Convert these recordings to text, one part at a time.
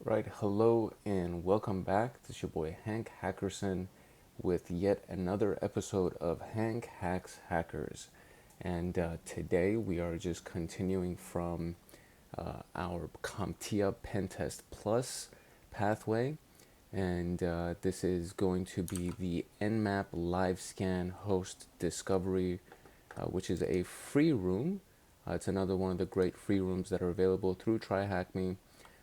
Right, hello and welcome back. This is your boy Hank Hackerson with yet another episode of Hank Hacks Hackers. And today we are just continuing from our CompTIA PenTest Plus pathway. And this is going to be the Nmap Live Scan Host Discovery, which is a free room. It's another one of the great free rooms that are available through TryHackMe.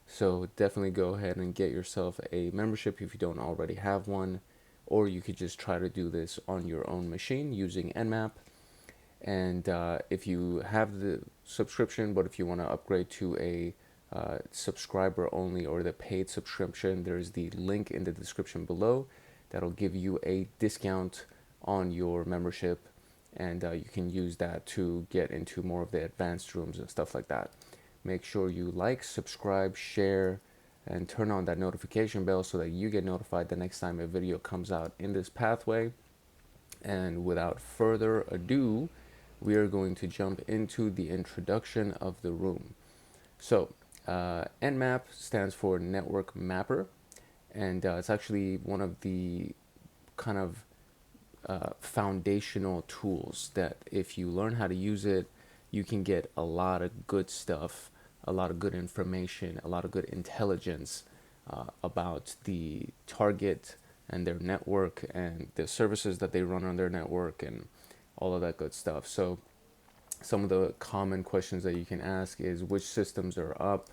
So definitely go ahead and get yourself a membership if you don't already have one, or you could just try to do this on your own machine using Nmap. And if you have the subscription, but if you want to upgrade to a subscriber only or the paid subscription, there's the link in the description below that'll give you a discount on your membership, and you can use that to get into more of the advanced rooms and stuff like that. Make sure you like, subscribe, share, and turn on that notification bell so that you get notified the next time a video comes out in this pathway. And without further ado, we are going to jump into the introduction of the room. So, Nmap stands for Network Mapper, and it's actually one of the kind of foundational tools that if you learn how to use it, you can get a lot of good stuff, a lot of good information, a lot of good intelligence about the target and their network and the services that they run on their network and all of that good stuff. So some of the common questions that you can ask is which systems are up,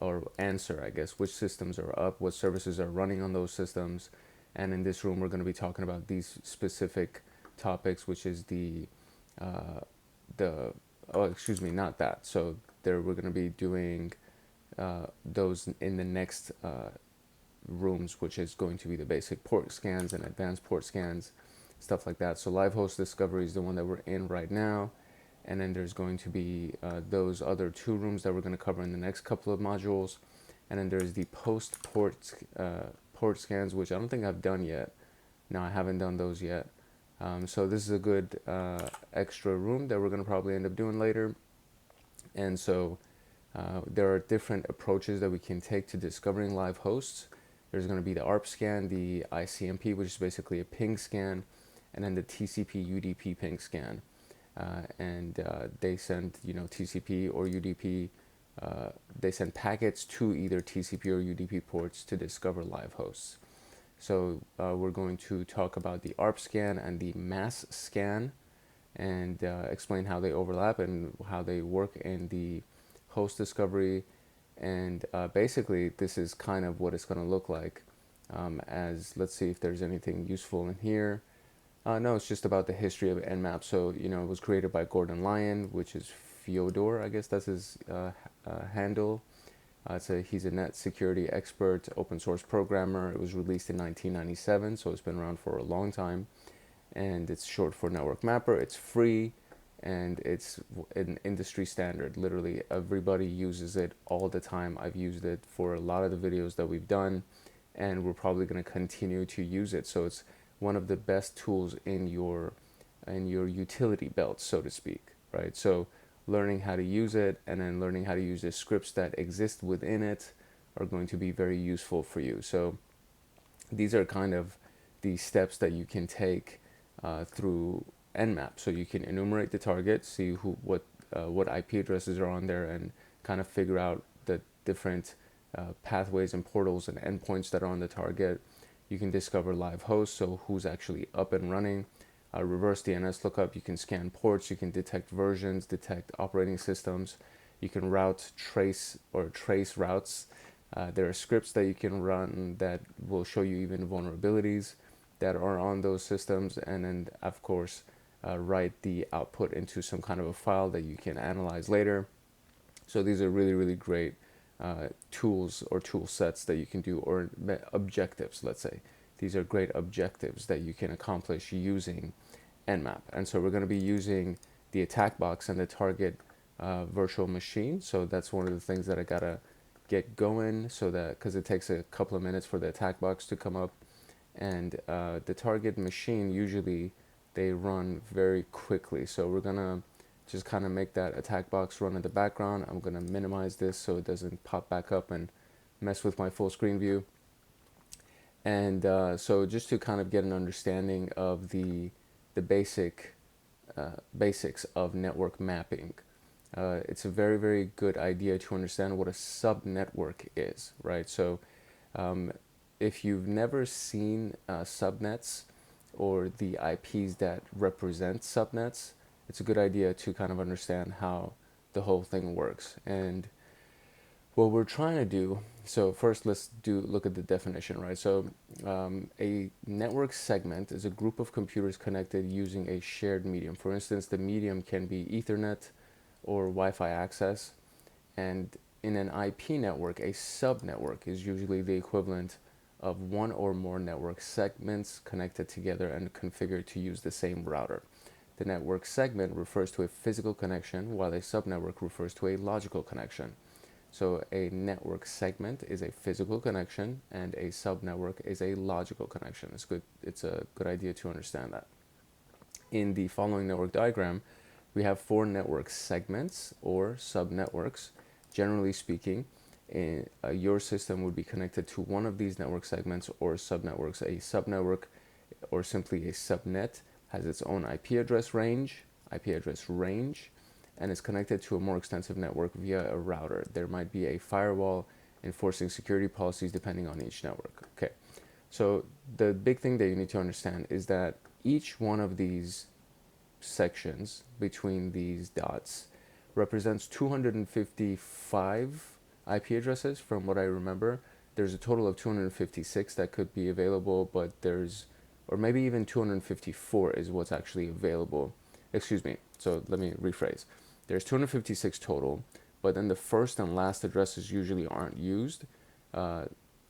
or answer, I guess, which systems are up, what services are running on those systems. And in this room, we're going to be talking about these specific topics, which is not that. So there, we're going to be doing those in the next rooms, which is going to be the basic port scans and advanced port scans, stuff like that. So live host discovery is the one that we're in right now. And then there's going to be those other two rooms that we're going to cover in the next couple of modules. And then there's the post port scans, which I don't think I've done yet. No, I haven't done those yet. So this is a good extra room that we're going to probably end up doing later. And so there are different approaches that we can take to discovering live hosts. There's going to be the ARP scan, the ICMP, which is basically a ping scan, and then the TCP UDP ping scan. And they send, TCP or UDP, they send packets to either TCP or UDP ports to discover live hosts. So we're going to talk about the ARP scan and the mass scan, and explain how they overlap and how they work in the host discovery. And basically, this is kind of what it's going to look like. As let's see if there's anything useful in here. No, it's just about the history of Nmap. So, it was created by Gordon Lyon, which is Fyodor, I guess that's his handle. He's a net security expert, open source programmer. It was released in 1997, so it's been around for a long time. And it's short for Network Mapper. It's free, and it's an industry standard. Literally, everybody uses it all the time. I've used it for a lot of the videos that we've done, and we're probably going to continue to use it. So it's one of the best tools in your utility belt, so to speak, right? So learning how to use it and then learning how to use the scripts that exist within it are going to be very useful for you. So these are kind of the steps that you can take through Nmap. So you can enumerate the target, see what IP addresses are on there, and kind of figure out the different pathways and portals and endpoints that are on the target. You can discover live hosts, so who's actually up and running. Reverse-DNS Lookup, you can scan ports, you can detect versions, detect operating systems. You can trace routes. There are scripts that you can run that will show you even vulnerabilities that are on those systems, and then, of course, write the output into some kind of a file that you can analyze later. So these are really, really great tools or tool sets that you can do, or objectives, let's say. These are great objectives that you can accomplish using Nmap. And so we're going to be using the attack box and the target virtual machine. So that's one of the things that I got to get going, so that, because it takes a couple of minutes for the attack box to come up. And the target machine, usually they run very quickly. So we're going to just kind of make that attack box run in the background. I'm going to minimize this so it doesn't pop back up and mess with my full screen view. And so just to kind of get an understanding of the basics of network mapping, it's a very, very good idea to understand what a subnetwork is, right? So if you've never seen subnets or the IPs that represent subnets, it's a good idea to kind of understand how the whole thing works. And what we're trying to do, so first let's look at the definition, right? So a network segment is a group of computers connected using a shared medium. For instance, the medium can be Ethernet or Wi-Fi access. And in an IP network, a subnetwork is usually the equivalent of one or more network segments connected together and configured to use the same router. The network segment refers to a physical connection, while a subnetwork refers to a logical connection. So a network segment is a physical connection and a subnetwork is a logical connection. It's a good idea to understand that. In the following network diagram, we have 4 network segments or subnetworks. Generally speaking, your system would be connected to one of these network segments or subnetworks. A subnetwork, or simply a subnet, has its own IP address range, and is connected to a more extensive network via a router. There might be a firewall enforcing security policies depending on each network. Okay, so the big thing that you need to understand is that each one of these sections between these dots represents 255 IP addresses from what I remember. There's a total of 256 that could be available, but or maybe even 254 is what's actually available. Excuse me, so let me rephrase. There's 256 total, but then the first and last addresses usually aren't used,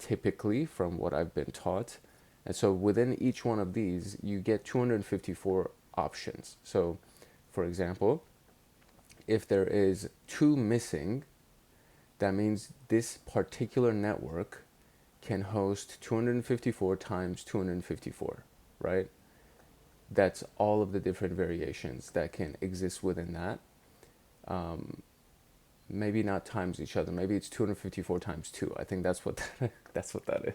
typically from what I've been taught. And so within each one of these, you get 254 options. So for example, if there is 2 missing, that means this particular network can host 254 times 254, right? That's all of the different variations that can exist within that. Maybe not times each other. Maybe it's 254 times 2. I think that's what that's what that is.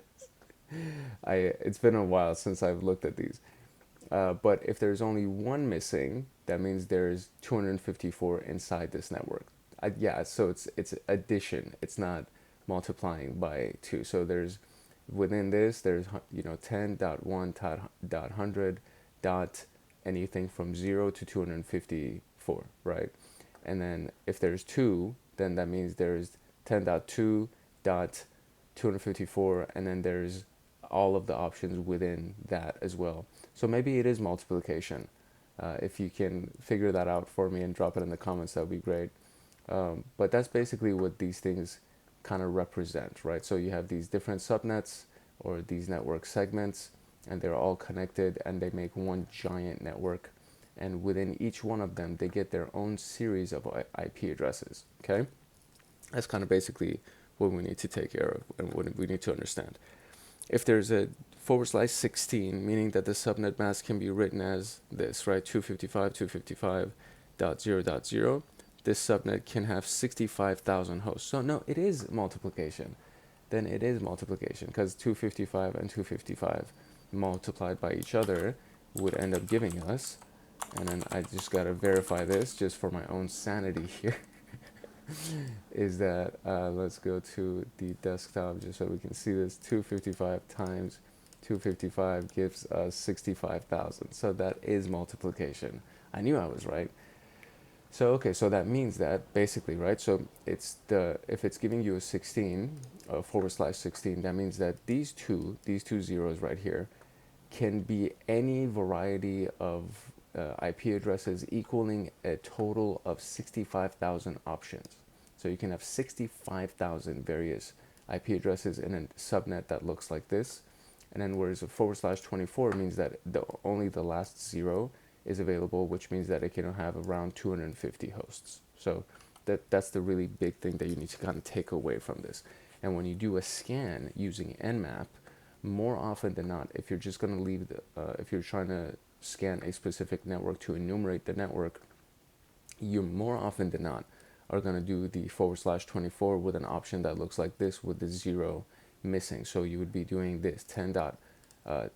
It's been a while since I've looked at these. But if there's only 1 missing, that means there's 254 inside this network. Yeah, so it's addition. It's not multiplying by 2. So there's within this, there's 10.1.100 dot anything from 0 to 254, right? And then if there's 2, then that means there's 10.2.254, and then there's all of the options within that as well. So maybe it is multiplication. If you can figure that out for me and drop it in the comments, that would be great. But that's basically what these things kind of represent, right? So you have these different subnets or these network segments, and they're all connected and they make one giant network. And within each one of them, they get their own series of IP addresses, okay? That's kind of basically what we need to take care of and what we need to understand. If there's a /16, meaning that the subnet mask can be written as this, right? 255.255.0.0. This subnet can have 65,000 hosts. So no, it is multiplication. Then it is multiplication, because 255 and 255 multiplied by each other would end up giving us, and then I just got to verify this just for my own sanity here, is that, let's go to the desktop just so we can see this. 255 times 255 gives us 65,000. So that is multiplication. I knew I was right. So, okay, so that means that basically, right, so if it's giving you a 16, /16, that means that these two zeros right here can be any variety of IP addresses equaling a total of 65,000 options. So you can have 65,000 various IP addresses in a subnet that looks like this. And then whereas a /24 means that only the last 0 is available, which means that it can have around 250 hosts. So that's the really big thing that you need to kind of take away from this. And when you do a scan using Nmap, more often than not, if you're just going to leave if you're trying to scan a specific network to enumerate the network, you more often than not are going to do the /24 with an option that looks like this with the 0 missing. So you would be doing this 10 dot, so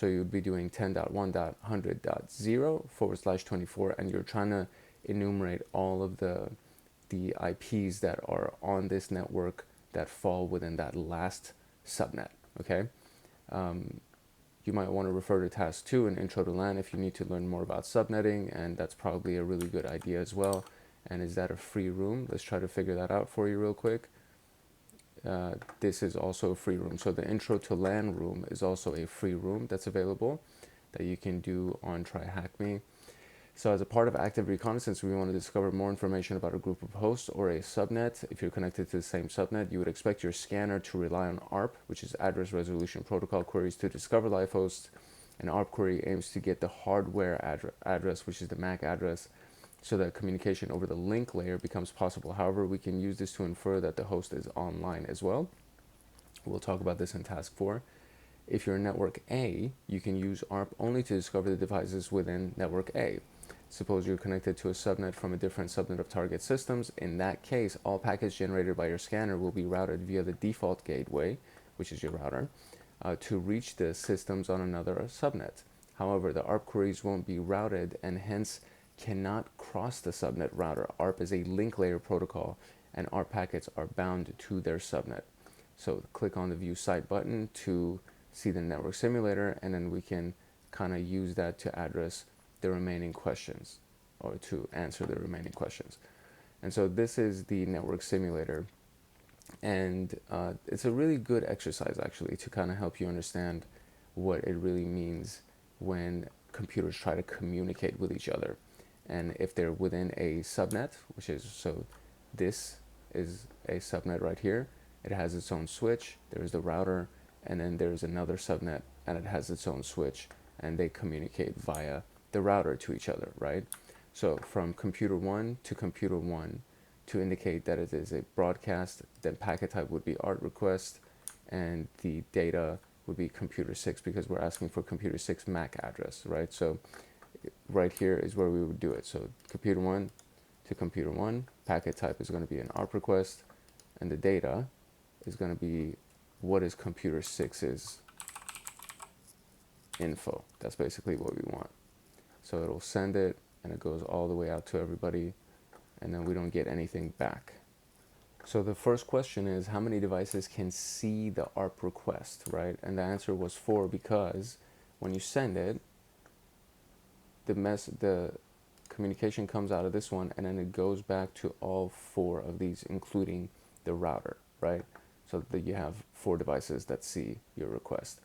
you would be doing 10.1.100.0 /24, and you're trying to enumerate all of the IPs that are on this network that fall within that last subnet, okay? You might want to refer to task 2 in Intro to LAN if you need to learn more about subnetting, and that's probably a really good idea as well. And is that a free room? Let's try to figure that out for you real quick. This is also a free room. So the Intro to LAN room is also a free room that's available that you can do on TryHackMe. So as a part of active reconnaissance, we want to discover more information about a group of hosts or a subnet. If you're connected to the same subnet, you would expect your scanner to rely on ARP, which is Address Resolution Protocol queries, to discover live hosts. An ARP query aims to get the hardware address, which is the MAC address, so that communication over the link layer becomes possible. However, we can use this to infer that the host is online as well. We'll talk about this in task 4. If you're in network A, you can use ARP only to discover the devices within network A. Suppose you're connected to a subnet from a different subnet of target systems. In that case, all packets generated by your scanner will be routed via the default gateway, which is your router, to reach the systems on another subnet. However, the ARP queries won't be routed and hence cannot cross the subnet router. ARP is a link layer protocol, and ARP packets are bound to their subnet. So click on the View Site button to see the network simulator, and then we can kind of use that to address the remaining questions, or to answer the remaining questions. And so this is the network simulator, and it's a really good exercise actually to kind of help you understand what it really means when computers try to communicate with each other, and if they're within a subnet, which is, so this is a subnet right here. It has its own switch, there's the router, and then there's another subnet and it has its own switch, and they communicate via the router to each other, right? So from computer 1 to computer 1, to indicate that it is a broadcast, then packet type would be ART request, and the data would be computer 6 because we're asking for computer 6 MAC address, right? So right here is where we would do it. So computer 1 to computer 1, packet type is going to be an ARP request, and the data is going to be what is computer 6's info. That's basically what we want. So it'll send it, and it goes all the way out to everybody, and then we don't get anything back. So the first question is, how many devices can see the ARP request, right? And the answer was 4, because when you send it, the communication comes out of this one, and then it goes back to all 4 of these, including the router, right? So that you have 4 devices that see your request.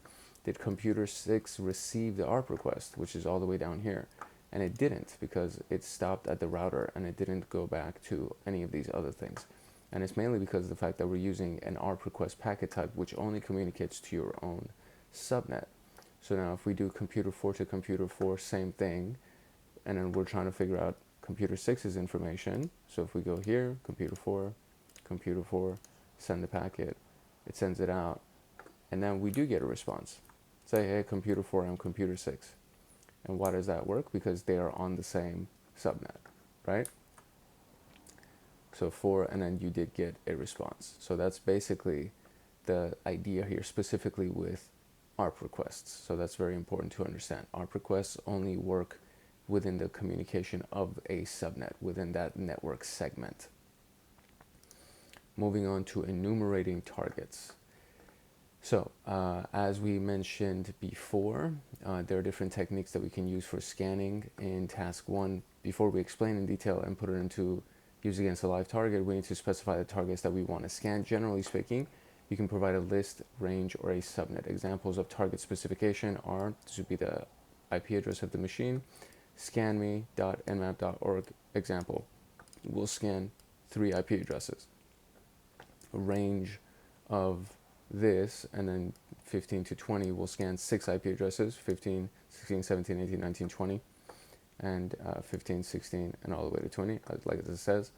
Did computer 6 receive the ARP request, which is all the way down here? And it didn't, because it stopped at the router and it didn't go back to any of these other things. And it's mainly because of the fact that we're using an ARP request packet type, which only communicates to your own subnet. So now if we do computer 4 to computer 4, same thing, and then we're trying to figure out computer 6's information. So if we go here, computer 4, send the packet, it sends it out, and then we do get a response. Say, hey, computer 4, I'm computer 6. And why does that work? Because they are on the same subnet, right? So 4, and then you did get a response. So that's basically the idea here, specifically with ARP requests. So that's very important to understand. ARP requests only work within the communication of a subnet, within that network segment. Moving on to enumerating targets. So, as we mentioned before, there are different techniques that we can use for scanning. In task 1, before we explain in detail and put it into use against a live target, we need to specify the targets that we want to scan. Generally speaking, you can provide a list, range, or a subnet. Examples of target specification are, this would be the IP address of the machine, scanme.nmap.org example. We'll scan 3 IP addresses. A range of this, and then 15 to 20 will scan 6 IP addresses, 15, 16, 17, 18, 19, 20, and 15, 16, and all the way to 20, like it says.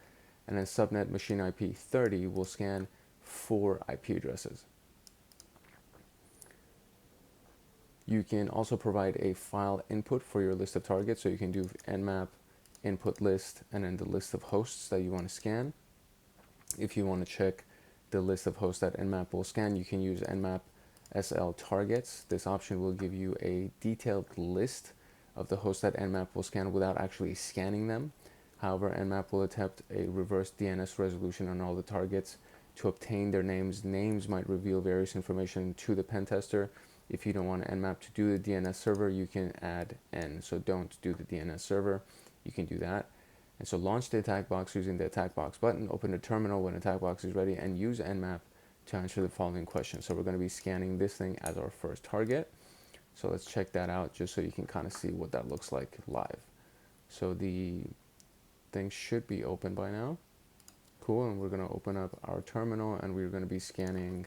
And then subnet machine IP 30 will scan 4 IP addresses. You can also provide a file input for your list of targets, so you can do nmap input list, and then the list of hosts that you want to scan. If you want to check the list of hosts that Nmap will scan, you can use Nmap SL targets. This option will give you a detailed list of the hosts that Nmap will scan without actually scanning them. However, Nmap will attempt a reverse DNS resolution on all the targets to obtain their names. Names might reveal various information to the pentester. If you don't want Nmap to do the DNS server, you can add N. So don't do the DNS server. You can do that. And so launch the attack box using the attack box button, open the terminal when attack box is ready, and use Nmap to answer the following questions. So we're going to be scanning this thing as our first target. So let's check that out just so you can kind of see what that looks like live. So the thing should be open by now. Cool, and we're going to open up our terminal and we're going to be scanning.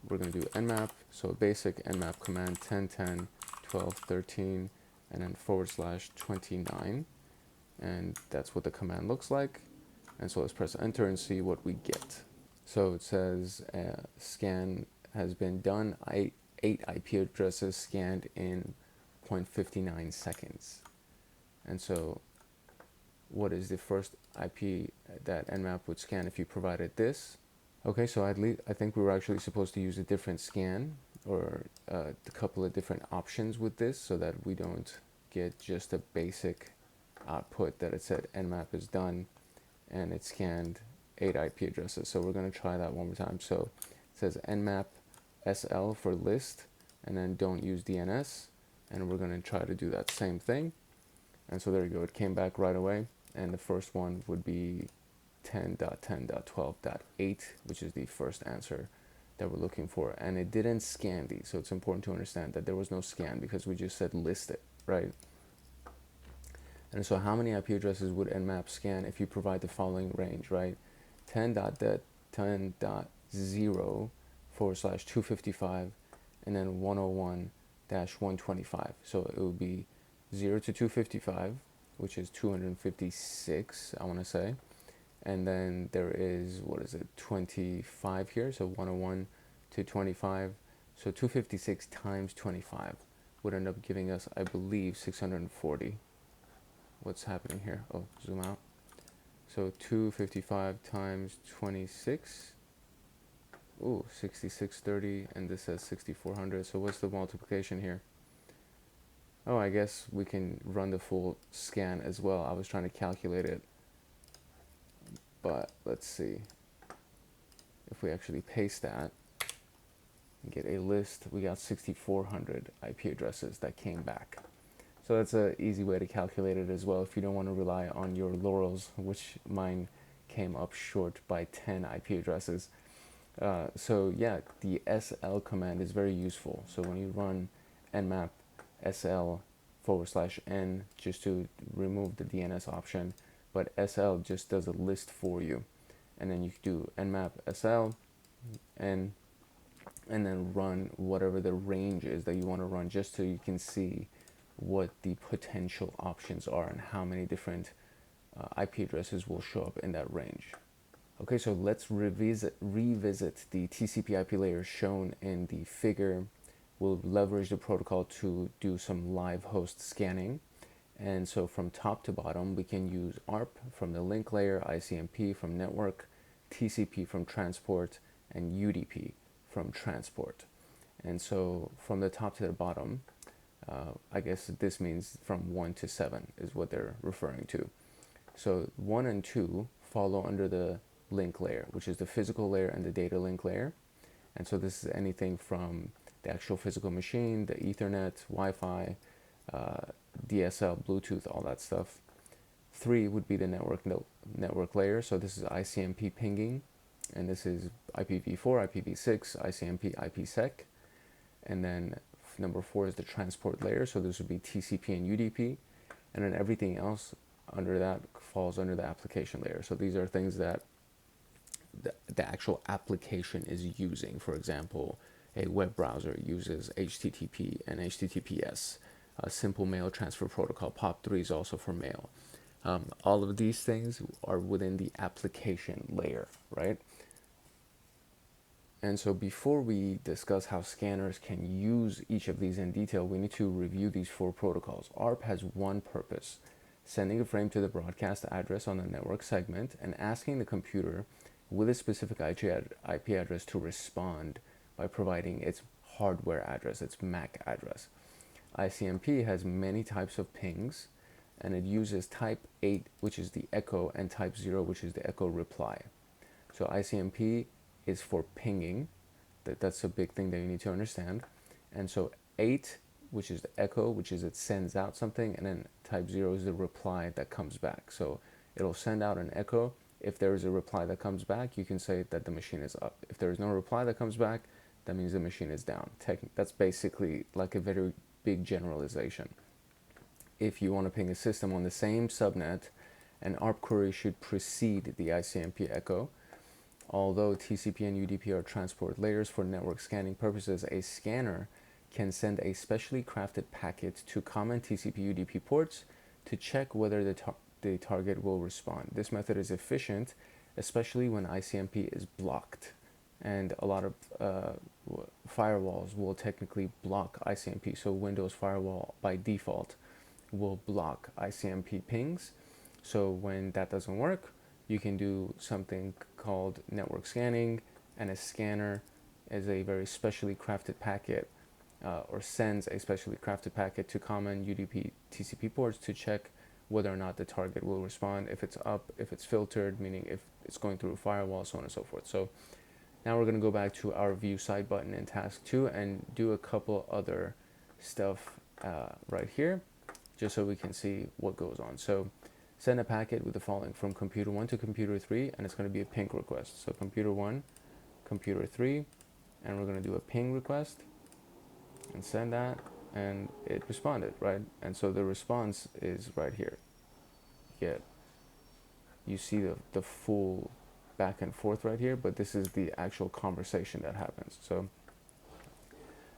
We're going to do Nmap, so a basic Nmap command 1010 12 13 and then /29. And that's what the command looks like. And so let's press enter and see what we get. So it says scan has been done. 8 IP addresses scanned in 0.59 seconds. And so what is the first IP that Nmap would scan if you provided this? Okay, so I think we were actually supposed to use a different scan or a couple of different options with this so that we don't get just a basic output that it said Nmap is done and it scanned 8 IP addresses. So we're going to try that one more time. So it says Nmap SL for list and then don't use DNS, and we're going to try to do that same thing. And so there you go, it came back right away, and the first one would be 10.10.12.8, which is the first answer that we're looking for, and it didn't scan these. So it's important to understand that there was no scan because we just said list it, right? And so how many IP addresses would Nmap scan if you provide the following range, right? 10.10.0/255 and then 101-125. So it would be 0 to 255, which is 256, I want to say. And then there is, 25 here, so 101 to 25. So 256 times 25 would end up giving us, I believe, 640. What's happening here? Oh, zoom out. So 255 times 26. Ooh, 6630, and this says 6400. So what's the multiplication here? Oh, I guess we can run the full scan as well. I was trying to calculate it, but let's see. If we actually paste that and get a list, we got 6400 IP addresses that came back. So that's an easy way to calculate it as well if you don't want to rely on your laurels, which mine came up short by 10 IP addresses. So yeah, the SL command is very useful. So when you run Nmap SL/N just to remove the DNS option, but SL just does a list for you. And then you do Nmap SL and then run whatever the range is that you want to run, just so you can see what the potential options are and how many different IP addresses will show up in that range. Okay, so let's revisit the TCP IP layer shown in the figure. We'll leverage the protocol to do some live host scanning. And so from top to bottom, we can use ARP from the link layer, ICMP from network, TCP from transport, and UDP from transport. And so from the top to the bottom, I guess this means from 1 to 7 is what they're referring to. So 1 and 2 follow under the link layer, which is the physical layer and the data link layer. And so this is anything from the actual physical machine, the Ethernet, Wi-Fi, DSL, Bluetooth, all that stuff. 3 would be the network layer. So this is ICMP pinging, and this is IPv4, IPv6, ICMP, IPsec. And then number 4 is the transport layer. So this would be TCP and UDP. And then everything else under that falls under the application layer. So these are things that the actual application is using. For example, a web browser uses HTTP and HTTPS. A simple mail transfer protocol, POP3 is also for mail. All of these things are within the application layer, right? And so before we discuss how scanners can use each of these in detail, we need to review these 4 protocols. ARP has one purpose, sending a frame to the broadcast address on the network segment, and asking the computer with a specific IP address to respond by providing its hardware address, its MAC address. ICMP has many types of pings, and it uses type 8, which is the echo, and type 0, which is the echo reply. So ICMP is for pinging. That's a big thing that you need to understand. And so 8, which is the echo, which is it sends out something, and then type 0 is the reply that comes back. So it'll send out an echo. If there is a reply that comes back, you can say that the machine is up. If there is no reply that comes back, that means the machine is down. That's basically like a very big generalization. If you want to ping a system on the same subnet, an ARP query should precede the ICMP echo. Although TCP and UDP are transport layers for network scanning purposes, a scanner can send a specially crafted packet to common TCP UDP ports to check whether the target will respond. This method is efficient, especially when ICMP is blocked. And a lot of firewalls will technically block ICMP. So Windows Firewall by default will block ICMP pings. So when that doesn't work, you can do something called network scanning, and a scanner is a very specially crafted packet or sends a specially crafted packet to common UDP TCP ports to check whether or not the target will respond, if it's up, if it's filtered, meaning if it's going through a firewall, so on and so forth. So now we're going to go back to our view side button in task 2 and do a couple other stuff right here, just so we can see what goes on. So send a packet with the following from computer 1 to computer 3, and it's going to be a ping request. So computer 1, computer 3, and we're going to do a ping request and send that, and it responded, right? And so the response is right here. You see the full back and forth right here, but this is the actual conversation that happens. So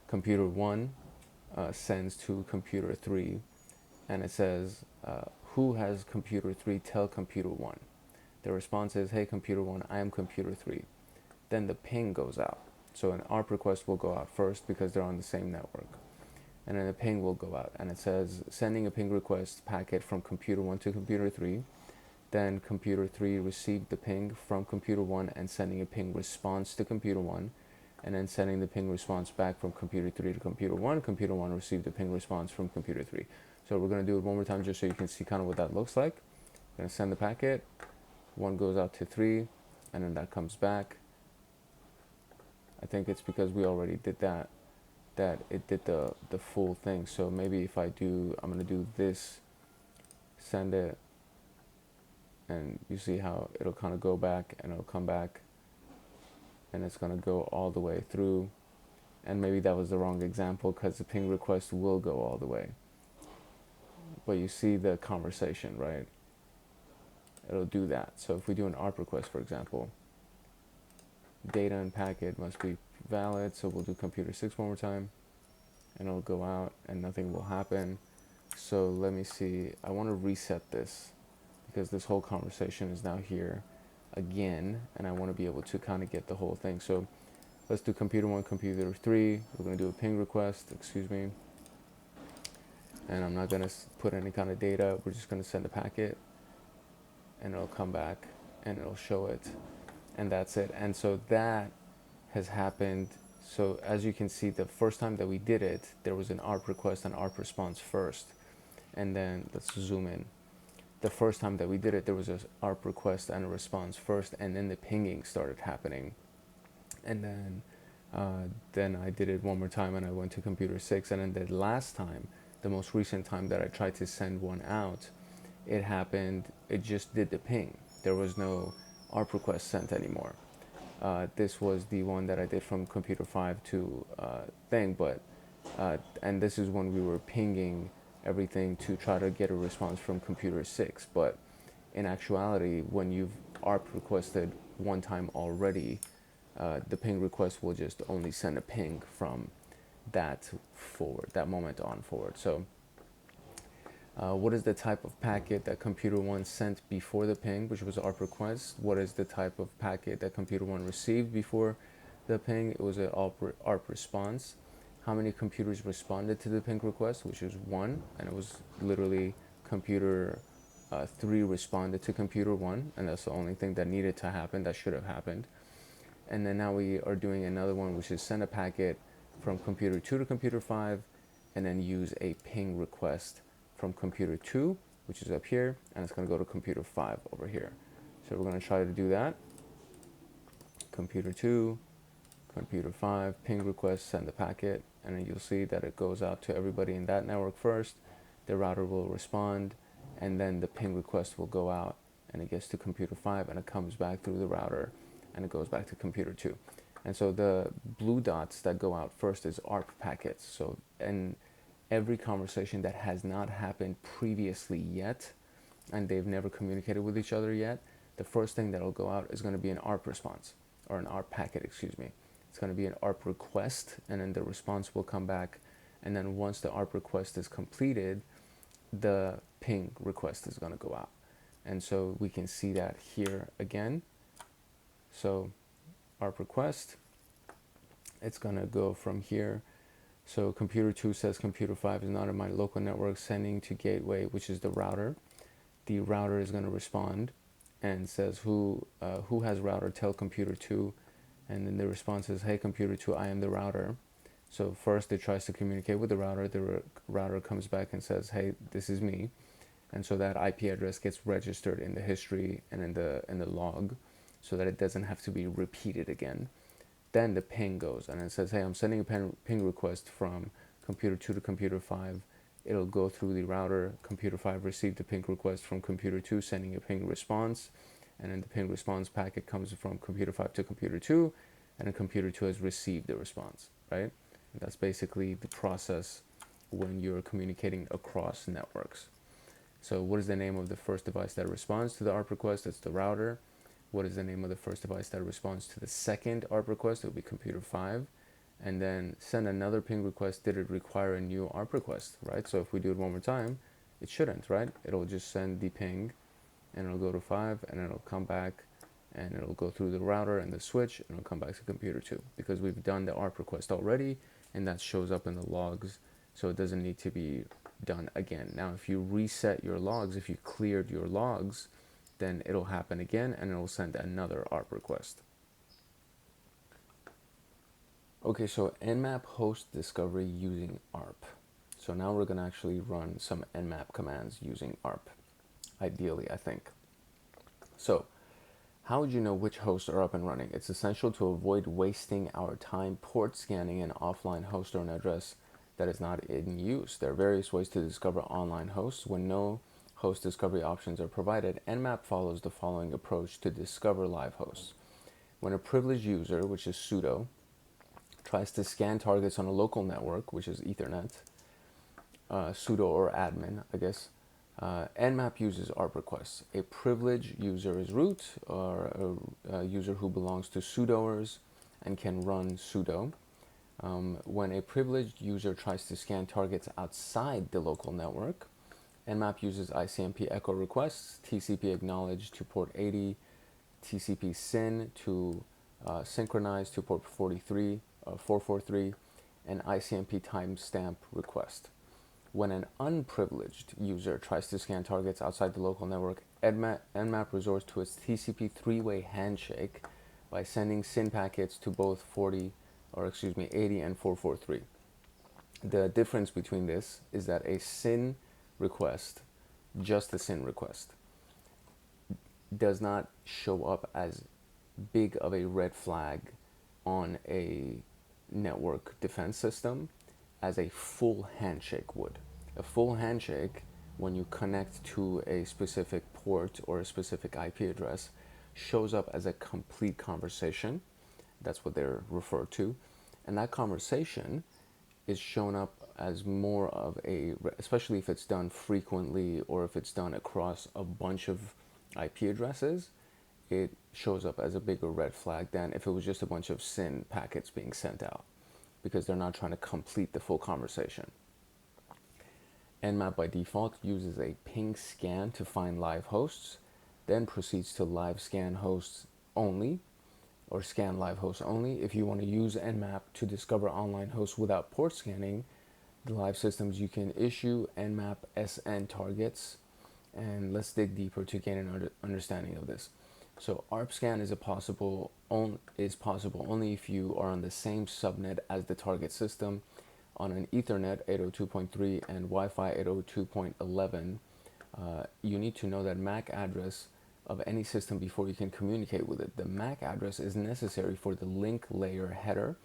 computer 1 sends to computer 3, and it says, who has computer 3 tell computer 1? The response is, hey computer 1, I am computer 3. Then the ping goes out. So an ARP request will go out first because they're on the same network. And then the ping will go out, and it says, sending a ping request packet from computer 1 to computer 3. Then computer 3 received the ping from computer 1 and sending a ping response to computer 1, and then sending the ping response back from computer 3 to computer 1. Computer 1 received the ping response from computer 3. So we're going to do it one more time just so you can see kind of what that looks like. We're going to send the packet, 1 goes out to 3, and then that comes back. I think it's because we already did that it did the full thing. So maybe if I'm going to do this, send it, and you see how it'll kind of go back and it'll come back, and it's going to go all the way through. And maybe that was the wrong example because the ping request will go all the way. But you see the conversation, right? It'll do that. So if we do an ARP request, for example, data and packet must be valid. So we'll do computer 6 one more time, and it'll go out and nothing will happen. So let me see. I want to reset this because this whole conversation is now here again, and I want to be able to kind of get the whole thing. So let's do computer 1, computer 3. We're going to do a ping request, excuse me. And I'm not going to put any kind of data. We're just going to send a packet, and it'll come back and it'll show it, and that's it. And so that has happened. So as you can see, the first time that we did it, there was an ARP request and ARP response first. And then let's zoom in. The first time that we did it, there was an ARP request and a response first, and then the pinging started happening. And then I did it one more time, and I went to computer 6. And then the last time, the most recent time that I tried to send one out, it happened, it just did the ping. There was no ARP request sent anymore. This was the one that I did from computer 5 to thing, but and this is when we were pinging everything to try to get a response from computer 6. But in actuality, when you've ARP requested one time already, the ping request will just only send a ping from that moment on forward. So what is the type of packet that computer 1 sent before the ping, which was ARP request? What is the type of packet that computer 1 received before the ping? It was an ARP response. How many computers responded to the ping request, which is 1, and it was literally computer 3 responded to computer 1, and that's the only thing that needed to happen, that should have happened. And then now we are doing another one, which is send a packet from computer 2 to computer 5, and then use a ping request from computer 2, which is up here, and it's going to go to computer 5 over here. So we're going to try to do that. Computer 2, computer 5, ping request, send the packet, and then you'll see that it goes out to everybody in that network first. The router will respond, and then the ping request will go out, and it gets to computer 5, and it comes back through the router, and it goes back to computer 2. And so the blue dots that go out first is ARP packets. So, and every conversation that has not happened previously yet, and they've never communicated with each other yet, the first thing that'll go out is going to be an ARP response, or an ARP packet, excuse me. It's going to be an ARP request, and then the response will come back. And then once the ARP request is completed, the ping request is going to go out. And so we can see that here again. So ARP request, it's going to go from here. So computer 2 says computer 5 is not in my local network, sending to gateway, which is the router. The router is going to respond and says who has router, tell computer 2. And then the response is, hey computer 2, I am the router. So first it tries to communicate with the router comes back and says, hey, this is me. And so that IP address gets registered in the history and in the log, so that it doesn't have to be repeated again. Then the ping goes and it says, hey, I'm sending a ping request from computer 2 to computer 5. It'll go through the router. Computer 5 received a ping request from computer 2, sending a ping response. And then the ping response packet comes from computer 5 to computer 2, and then computer 2 has received the response, right? And that's basically the process when you're communicating across networks. So what is the name of the first device that responds to the ARP request? It's the router. What is the name of the first device that responds to the second ARP request? It will be computer 5. And then send another ping request. Did it require a new ARP request, right? So if we do it one more time, it shouldn't, right? It'll just send the ping, and it'll go to 5, and it'll come back, and it'll go through the router and the switch, and it'll come back to computer 2, because we've done the ARP request already, and that shows up in the logs, so it doesn't need to be done again. Now, if you reset your logs, if you cleared your logs, then it'll happen again, and it'll send another ARP request. Okay, so Nmap host discovery using ARP. So now we're going to actually run some Nmap commands using ARP, ideally, I think. So how would you know which hosts are up and running? It's essential to avoid wasting our time port scanning an offline host or an address that is not in use. There are various ways to discover online hosts. When no host discovery options are provided, Nmap follows the following approach to discover live hosts. When a privileged user, which is sudo, tries to scan targets on a local network, which is Ethernet, sudo or admin, I guess, Nmap uses ARP requests. A privileged user is root, or a user who belongs to sudoers and can run sudo. When a privileged user tries to scan targets outside the local network, Nmap uses ICMP echo requests, TCP acknowledge to port 80, TCP SYN to synchronize to port 443, and ICMP timestamp request. When an unprivileged user tries to scan targets outside the local network, Nmap resorts to its TCP three-way handshake by sending SYN packets to both 80 and 443. The difference between this is that a SYN request, just a SYN request, does not show up as big of a red flag on a network defense system as a full handshake would. A full handshake, when you connect to a specific port or a specific IP address, shows up as a complete conversation. That's what they're referred to. And that conversation is shown up as more of a, especially if it's done frequently or if it's done across a bunch of IP addresses, it shows up as a bigger red flag than if it was just a bunch of SYN packets being sent out, because they're not trying to complete the full conversation. Nmap by default uses a ping scan to find live hosts, then proceeds to live scan hosts only, or scan live hosts only. If you want to use Nmap to discover online hosts without port scanning the live systems, you can issue Nmap SN targets And let's dig deeper to gain an understanding of this. So ARP scan is possible only if you are on the same subnet as the target system on an Ethernet 802.3 and Wi-Fi 802.11. You need to know that MAC address of any system before you can communicate with it. The MAC address is necessary for the link layer header.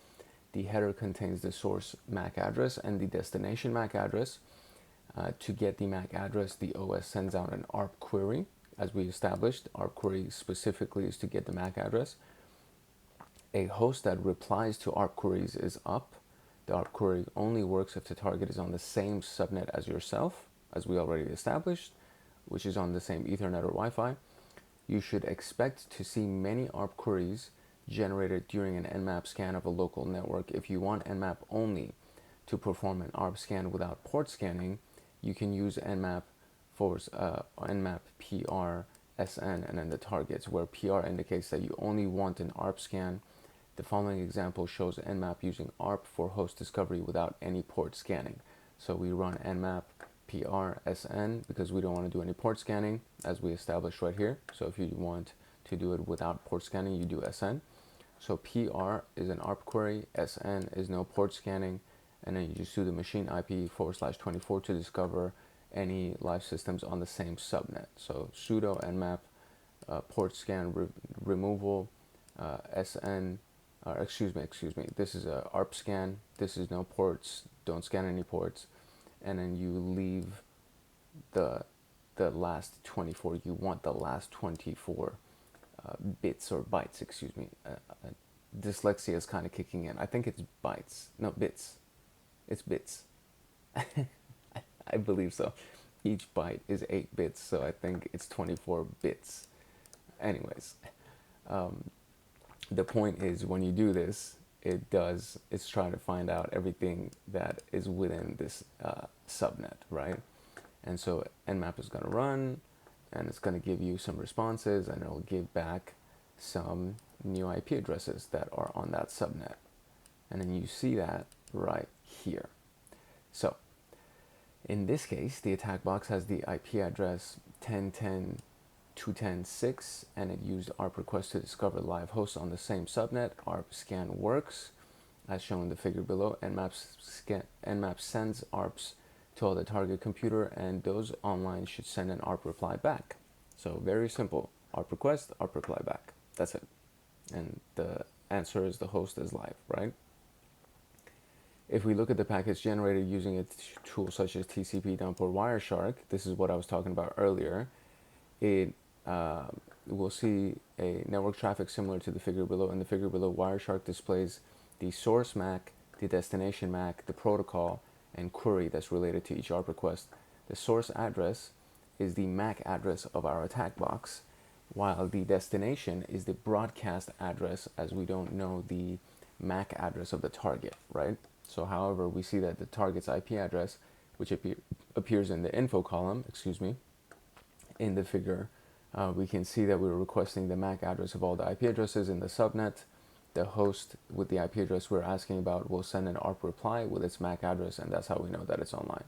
The header contains the source MAC address and the destination MAC address. To get the MAC address, the OS sends out an ARP query. As we established, ARP query specifically is to get the MAC address. A host that replies to ARP queries is up. The ARP query only works if the target is on the same subnet as yourself, as we already established, which is on the same Ethernet or Wi-Fi. You should expect to see many ARP queries generated during an Nmap scan of a local network. If you want Nmap only to perform an ARP scan without port scanning, you can use Nmap Nmap PR SN and then the targets, where PR indicates that you only want an ARP scan. The following example shows Nmap using ARP for host discovery without any port scanning. So we run Nmap PR SN because we don't want to do any port scanning, as we established right here. So if you want to do it without port scanning, you do SN. So PR is an ARP query, SN is no port scanning, and then you just do the machine IP/24 to discover any live systems on the same subnet. So sudo nmap port scan removal SN, excuse me, this is a ARP scan, this is no ports, don't scan any ports, and then you leave the last 24, you want the last 24 bits or bytes, excuse me. Dyslexia is kind of kicking in. I think it's bytes, no, bits. It's bits. I believe so. Each byte is 8 bits, so I think it's 24 bits. Anyways, the point is, when you do this, it's trying to find out everything that is within this subnet, right? And so Nmap is going to run, and it's going to give you some responses, and it'll give back some new IP addresses that are on that subnet. And then you see that right here. So in this case, the attack box has the IP address 10.10.210.6, and it used ARP request to discover live hosts on the same subnet. ARP scan works as shown in the figure below. Nmap sends ARPs to all the target computer, and those online should send an ARP reply back. So very simple. ARP request, ARP reply back. That's it. And the answer is the host is live, right? If we look at the packets generated using a tool such as TCP dump or Wireshark, this is what I was talking about earlier, we'll see a network traffic similar to the figure below. In the figure below, Wireshark displays the source MAC, the destination MAC, the protocol, and query that's related to each ARP request. The source address is the MAC address of our attack box, while the destination is the broadcast address, as we don't know the MAC address of the target, right? So however, we see that the target's IP address, which appears in the info column, in the figure, we can see that we're requesting the MAC address of all the IP addresses in the subnet. The host with the IP address we're asking about will send an ARP reply with its MAC address, and that's how we know that it's online.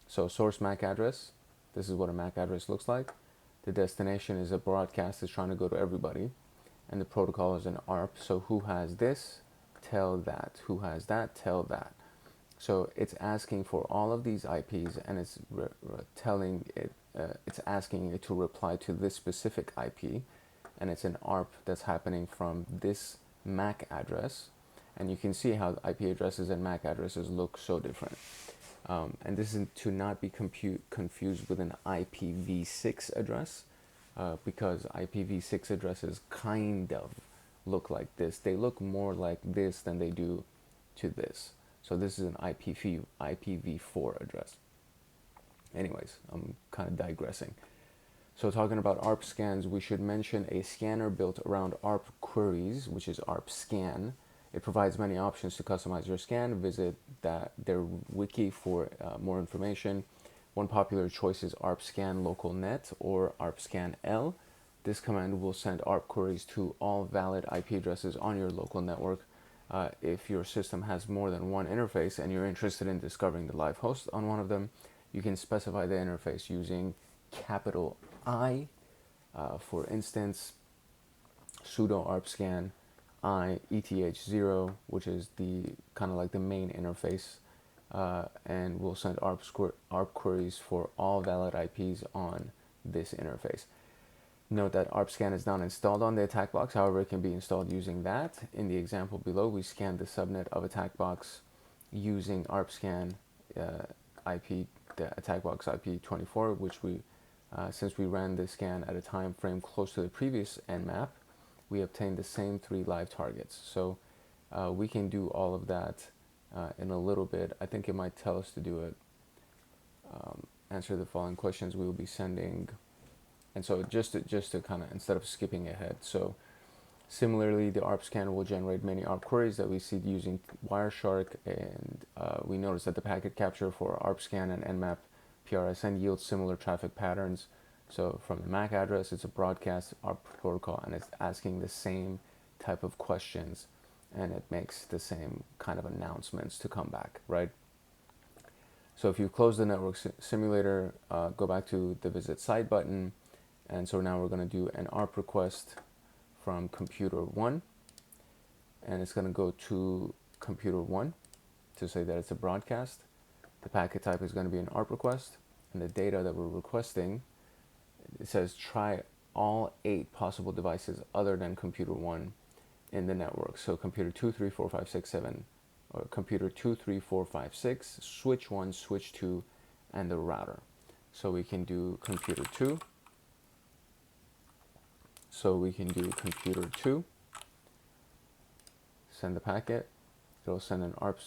So source MAC address, this is what a MAC address looks like. The destination is a broadcast, is trying to go to everybody, and the protocol is an ARP. So who has this? Tell that. Who has that? Tell that. So it's asking for all of these IPs, and it's telling it, it's asking it to reply to this specific IP, and it's an ARP that's happening from this MAC address. And you can see how the IP addresses and MAC addresses look so different. And this is to not be confused with an IPv6 address, because IPv6 addresses kind of look like this. They look more like this than they do to this. So this is an IPv4 address. Anyways, I'm kind of digressing. So talking about ARP scans, we should mention a scanner built around ARP queries, which is ARP scan. It provides many options to customize your scan. Visit their wiki for more information. One popular choice is ARP scan local net or ARP scan L. This command will send ARP queries to all valid IP addresses on your local network. If your system has more than one interface and you're interested in discovering the live host on one of them, you can specify the interface using capital I. For instance, sudo arp scan I eth0, which is the kind of like the main interface, and we'll send ARP queries for all valid IPs on this interface. Note that ARP scan is not installed on the attack box, however it can be installed using that. In the example below, we scanned the subnet of attack box using ARP scan IP, the attack box IP 24, which we, since we ran the scan at a time frame close to the previous Nmap, we obtained the same 3 live targets. So we can do all of that in a little bit. I think it might tell us to do it. Answer the following questions. We will be sending, and so just to kind of, instead of skipping ahead. So similarly, the ARP scan will generate many ARP queries that we see using Wireshark, and we notice that the packet capture for ARP scan and Nmap PRSN yields similar traffic patterns. So from the MAC address, it's a broadcast ARP protocol, and it's asking the same type of questions, and it makes the same kind of announcements to come back, right? So if you close the network simulator, go back to the visit site button, and so now we're going to do an ARP request from computer 1, and it's going to go to computer 1 to say that it's a broadcast. The packet type is going to be an ARP request, and the data that we're requesting, it says try all 8 possible devices other than computer 1 in the network. So computer 2, 3, 4, 5, 6, 7, or computer 2, 3, 4, 5, 6, switch 1, switch 2, and the router. So we can do computer 2. So we can do computer 2, send the packet. It'll send an ARP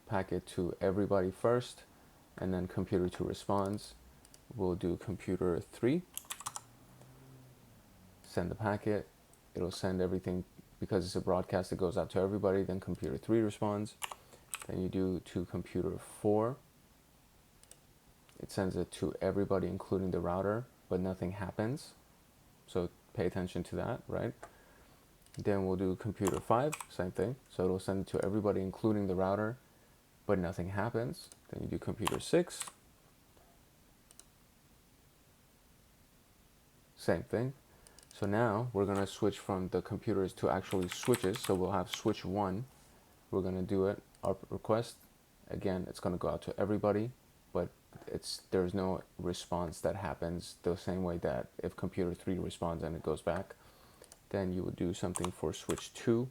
packet to everybody first, and then computer 2 responds. We'll do computer 3, send the packet. It'll send everything, because it's a broadcast, it goes out to everybody. Then computer 3 responds. Then you do to computer 4. It sends it to everybody, including the router, but nothing happens. So pay attention to that, right? Then we'll do computer 5, same thing. So it'll send it to everybody, including the router, but nothing happens. Then you do computer 6. Same thing. So now we're going to switch from the computers to actually switches. So we'll have switch 1. We're going to do it, ARP request. Again, it's going to go out to everybody, but there's no response that happens the same way that if computer 3 responds and it goes back. Then you would do something for switch 2.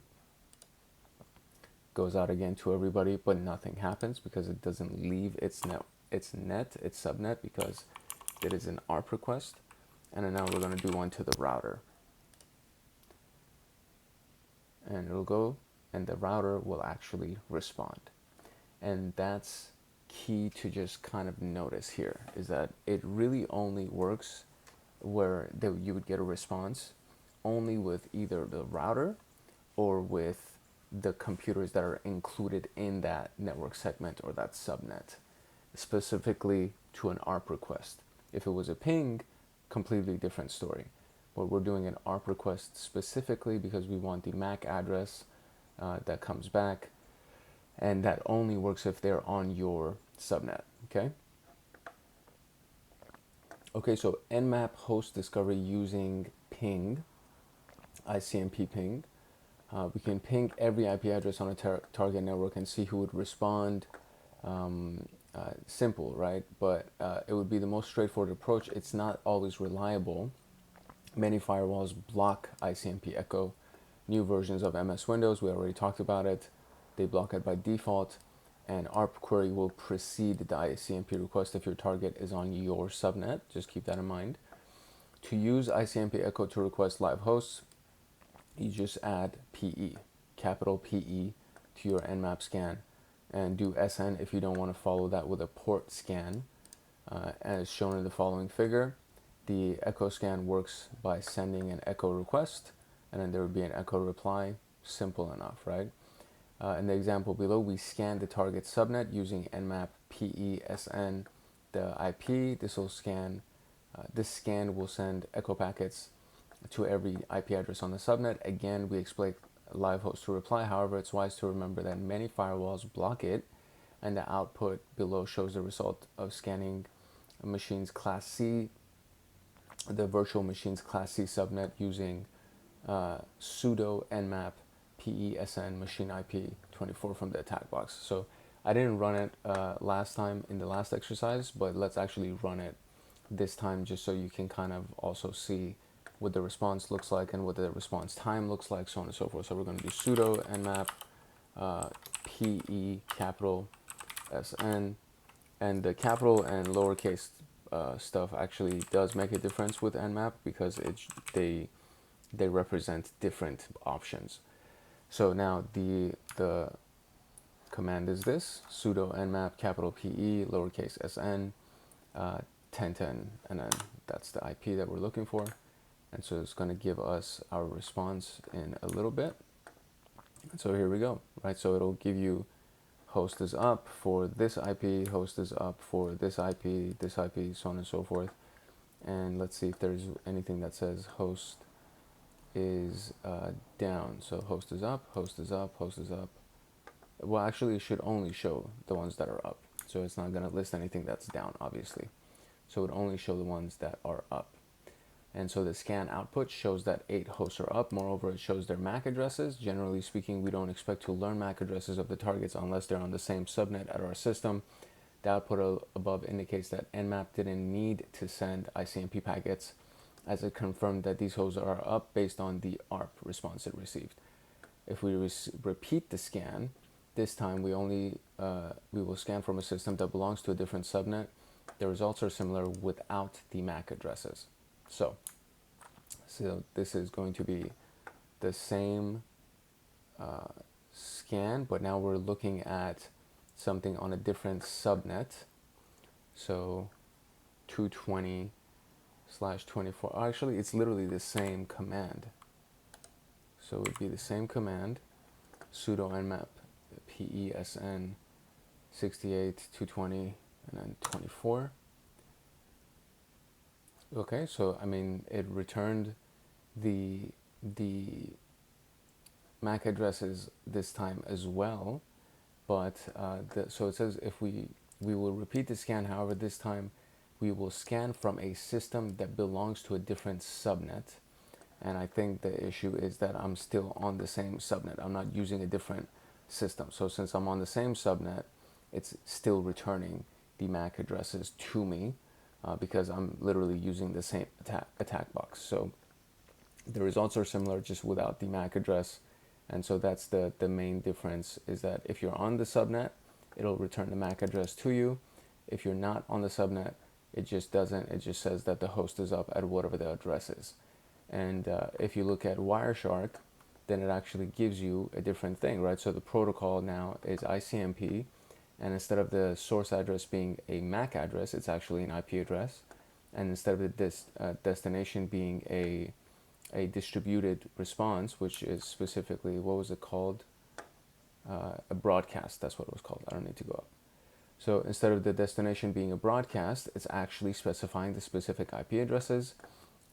Goes out again to everybody, but nothing happens because it doesn't leave its subnet, because it is an ARP request. And then now we're going to do one to the router. And it'll go, and the router will actually respond. And that's key to just kind of notice here, is that it really only works where you would get a response only with either the router or with the computers that are included in that network segment or that subnet, specifically to an ARP request. If it was a ping, completely different story. But we're doing an ARP request specifically because we want the MAC address that comes back, and that only works if they're on your subnet, okay? Okay, so Nmap host discovery using ping, ICMP ping. We can ping every IP address on a target network and see who would respond. Simple, right? But it would be the most straightforward approach. It's not always reliable. Many firewalls block ICMP echo. New versions of MS Windows, we already talked about it. They block it by default, and ARP query will precede the ICMP request if your target is on your subnet. Just keep that in mind. To use ICMP echo to request live hosts, you just add PE, capital PE, to your Nmap scan, and do SN if you don't want to follow that with a port scan. As shown in the following figure, the echo scan works by sending an echo request, and then there would be an echo reply. Simple enough, right? In the example below, we scanned the target subnet using Nmap PE-SN, the IP. This scan will send echo packets to every IP address on the subnet. Again, we expect live host to reply. However, it's wise to remember that many firewalls block it, and the output below shows the result of scanning machines class C the virtual machines class C subnet using sudo nmap PESN machine IP 24 from the attack box. So I didn't run it last time in the last exercise, but let's actually run it this time just so you can kind of also see what the response looks like and what the response time looks like, so on and so forth. So we're going to do sudo nmap PE capital SN, and the capital and lowercase stuff actually does make a difference with Nmap because they represent different options. So now the command is this: sudo nmap capital PE lowercase SN 1010, and then that's the IP that we're looking for. And so it's going to give us our response in a little bit. And so here we go, right? So it'll give you host is up for this IP, host is up for this IP, so on and so forth. And let's see if there's anything that says host is down. So host is up, host is up, host is up. Well, actually, it should only show the ones that are up. So it's not going to list anything that's down, obviously. So it only show the ones that are up. And so the scan output shows that 8 hosts are up. Moreover, it shows their MAC addresses. Generally speaking, we don't expect to learn MAC addresses of the targets unless they're on the same subnet at our system. The output above indicates that Nmap didn't need to send ICMP packets, as it confirmed that these hosts are up based on the ARP response it received. If we repeat the scan, this time we will scan from a system that belongs to a different subnet. The results are similar without the MAC addresses. So this is going to be the same scan, but now we're looking at something on a different subnet. So 220/24. Actually, it's literally the same command. So it would be the same command, sudo nmap PESN 68/220 and then 24. Okay, so I mean, it returned the MAC addresses this time as well, but so it says if we will repeat the scan. However, this time we will scan from a system that belongs to a different subnet, and I think the issue is that I'm still on the same subnet. I'm not using a different system. So since I'm on the same subnet, it's still returning the MAC addresses to me. Because I'm literally using the same attack box. So the results are similar, just without the MAC address. And so that's the main difference, is that if you're on the subnet, it'll return the MAC address to you. If you're not on the subnet, it just doesn't. It just says that the host is up at whatever the address is. And if you look at Wireshark, then it actually gives you a different thing, right? So the protocol now is ICMP. And instead of the source address being a MAC address, it's actually an IP address. And instead of the destination being a distributed response, which is specifically, what was it called? A broadcast, that's what it was called. I don't need to go up. So instead of the destination being a broadcast, it's actually specifying the specific IP addresses.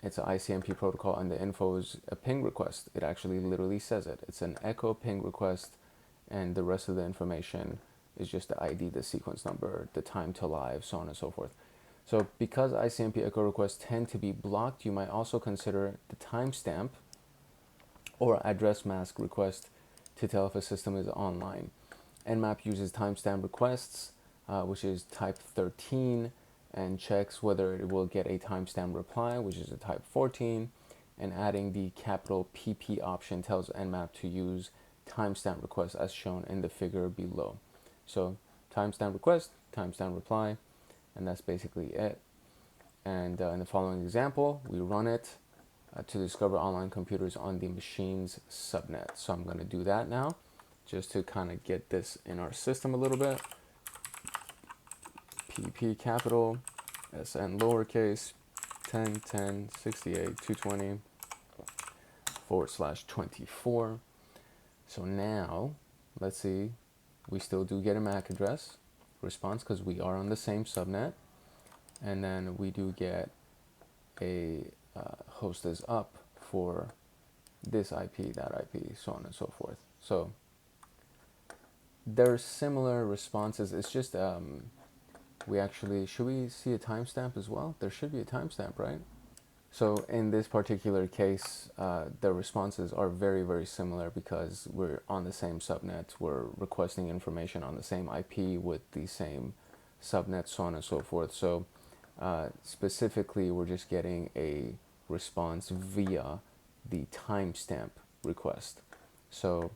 It's an ICMP protocol, and the info is a ping request. It actually literally says it. It's an echo ping request, and the rest of the information is just the ID, the sequence number, the time to live, so on and so forth. So because ICMP echo requests tend to be blocked, you might also consider the timestamp or address mask request to tell if a system is online. Nmap uses timestamp requests, which is type 13, and checks whether it will get a timestamp reply, which is a type 14, and adding the capital PP option tells Nmap to use timestamp requests as shown in the figure below. So timestamp request, timestamp reply, and that's basically it. And in the following example, we run it to discover online computers on the machine's subnet. So I'm going to do that now, just to kind of get this in our system a little bit. PP capital, SN lowercase, 10, 10, 68, 220, /24. So now, let's see. We still do get a MAC address response because we are on the same subnet. And then we do get a host is up for this IP, that IP, so on and so forth. So there's similar responses. It's just, we actually, should we see a timestamp as well? There should be a timestamp, right? So in this particular case, the responses are very, very similar because we're on the same subnet. We're requesting information on the same IP with the same subnet, so on and so forth. So specifically, we're just getting a response via the timestamp request. So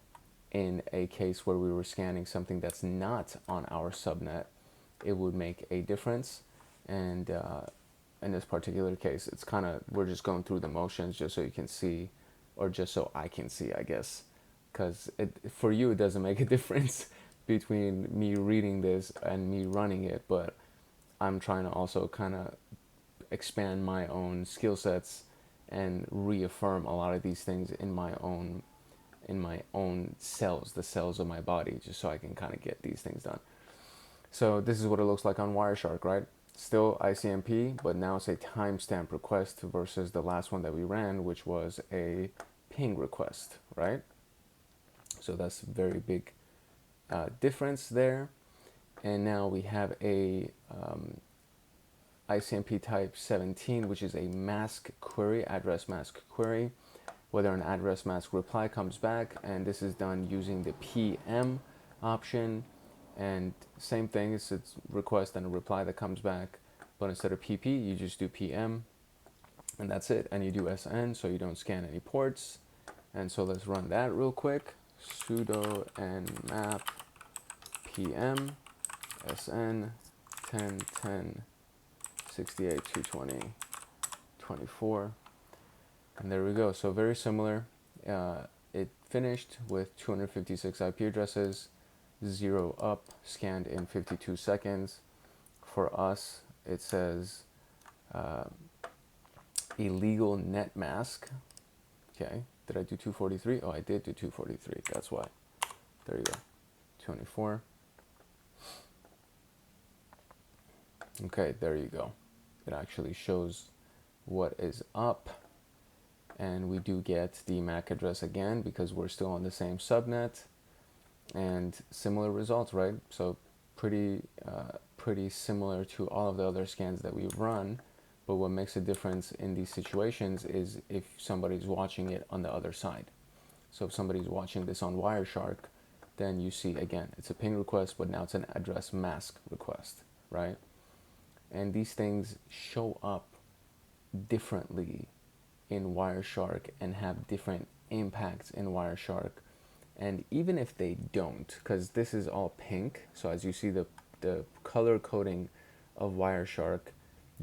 in a case where we were scanning something that's not on our subnet, it would make a difference. And in this particular case, it's kind of, we're just going through the motions just so you can see, or just so I can see, I guess, because for you it doesn't make a difference between me reading this and me running it, but I'm trying to also kind of expand my own skill sets and reaffirm a lot of these things in my own cells, the cells of my body, just so I can kind of get these things done. So this is what it looks like on Wireshark, right? Still ICMP, but now it's a timestamp request versus the last one that we ran, which was a ping request, right? So that's a very big difference there. And now we have a ICMP type 17, which is a mask query, address mask query, whether an address mask reply comes back, and this is done using the PM option. And same thing, it's request and a reply that comes back, but instead of PP, you just do PM, and that's it. And you do SN, so you don't scan any ports. And so let's run that real quick. Sudo nmap PM SN 10 10 68 220 24, and there we go. So very similar. It finished with 256 IP addresses, 0 up, scanned in 52 seconds. For us, it says illegal net mask. Okay, did I do 243? Oh, I did do 243. That's why. There you go. 24. Okay, there you go. It actually shows what is up. And we do get the MAC address again because we're still on the same subnet. And similar results, right? So pretty similar to all of the other scans that we've run. But what makes a difference in these situations is if somebody's watching it on the other side. So if somebody's watching this on Wireshark, then you see, again, it's a ping request, but now it's an address mask request, right? And these things show up differently in Wireshark and have different impacts in Wireshark. And even if they don't, because this is all pink, so as you see the color coding of Wireshark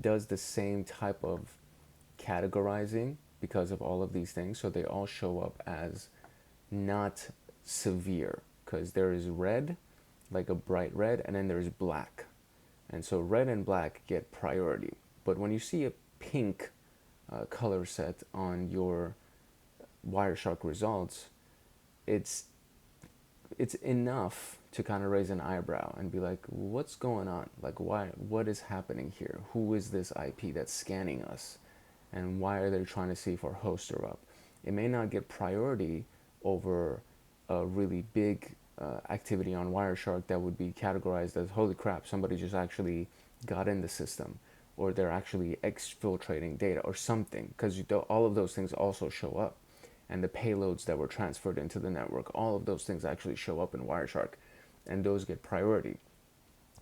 does the same type of categorizing because of all of these things. So they all show up as not severe, because there is red, like a bright red, and then there's black. And so red and black get priority. But when you see a pink color set on your Wireshark results, it's enough to kind of raise an eyebrow and be like, what's going on? Like, what is happening here? Who is this IP that's scanning us? And why are they trying to see if our hosts are up? It may not get priority over a really big activity on Wireshark that would be categorized as, holy crap, somebody just actually got in the system, or they're actually exfiltrating data or something, because all of those things also show up. And the payloads that were transferred into the network, all of those things actually show up in Wireshark, and those get priority.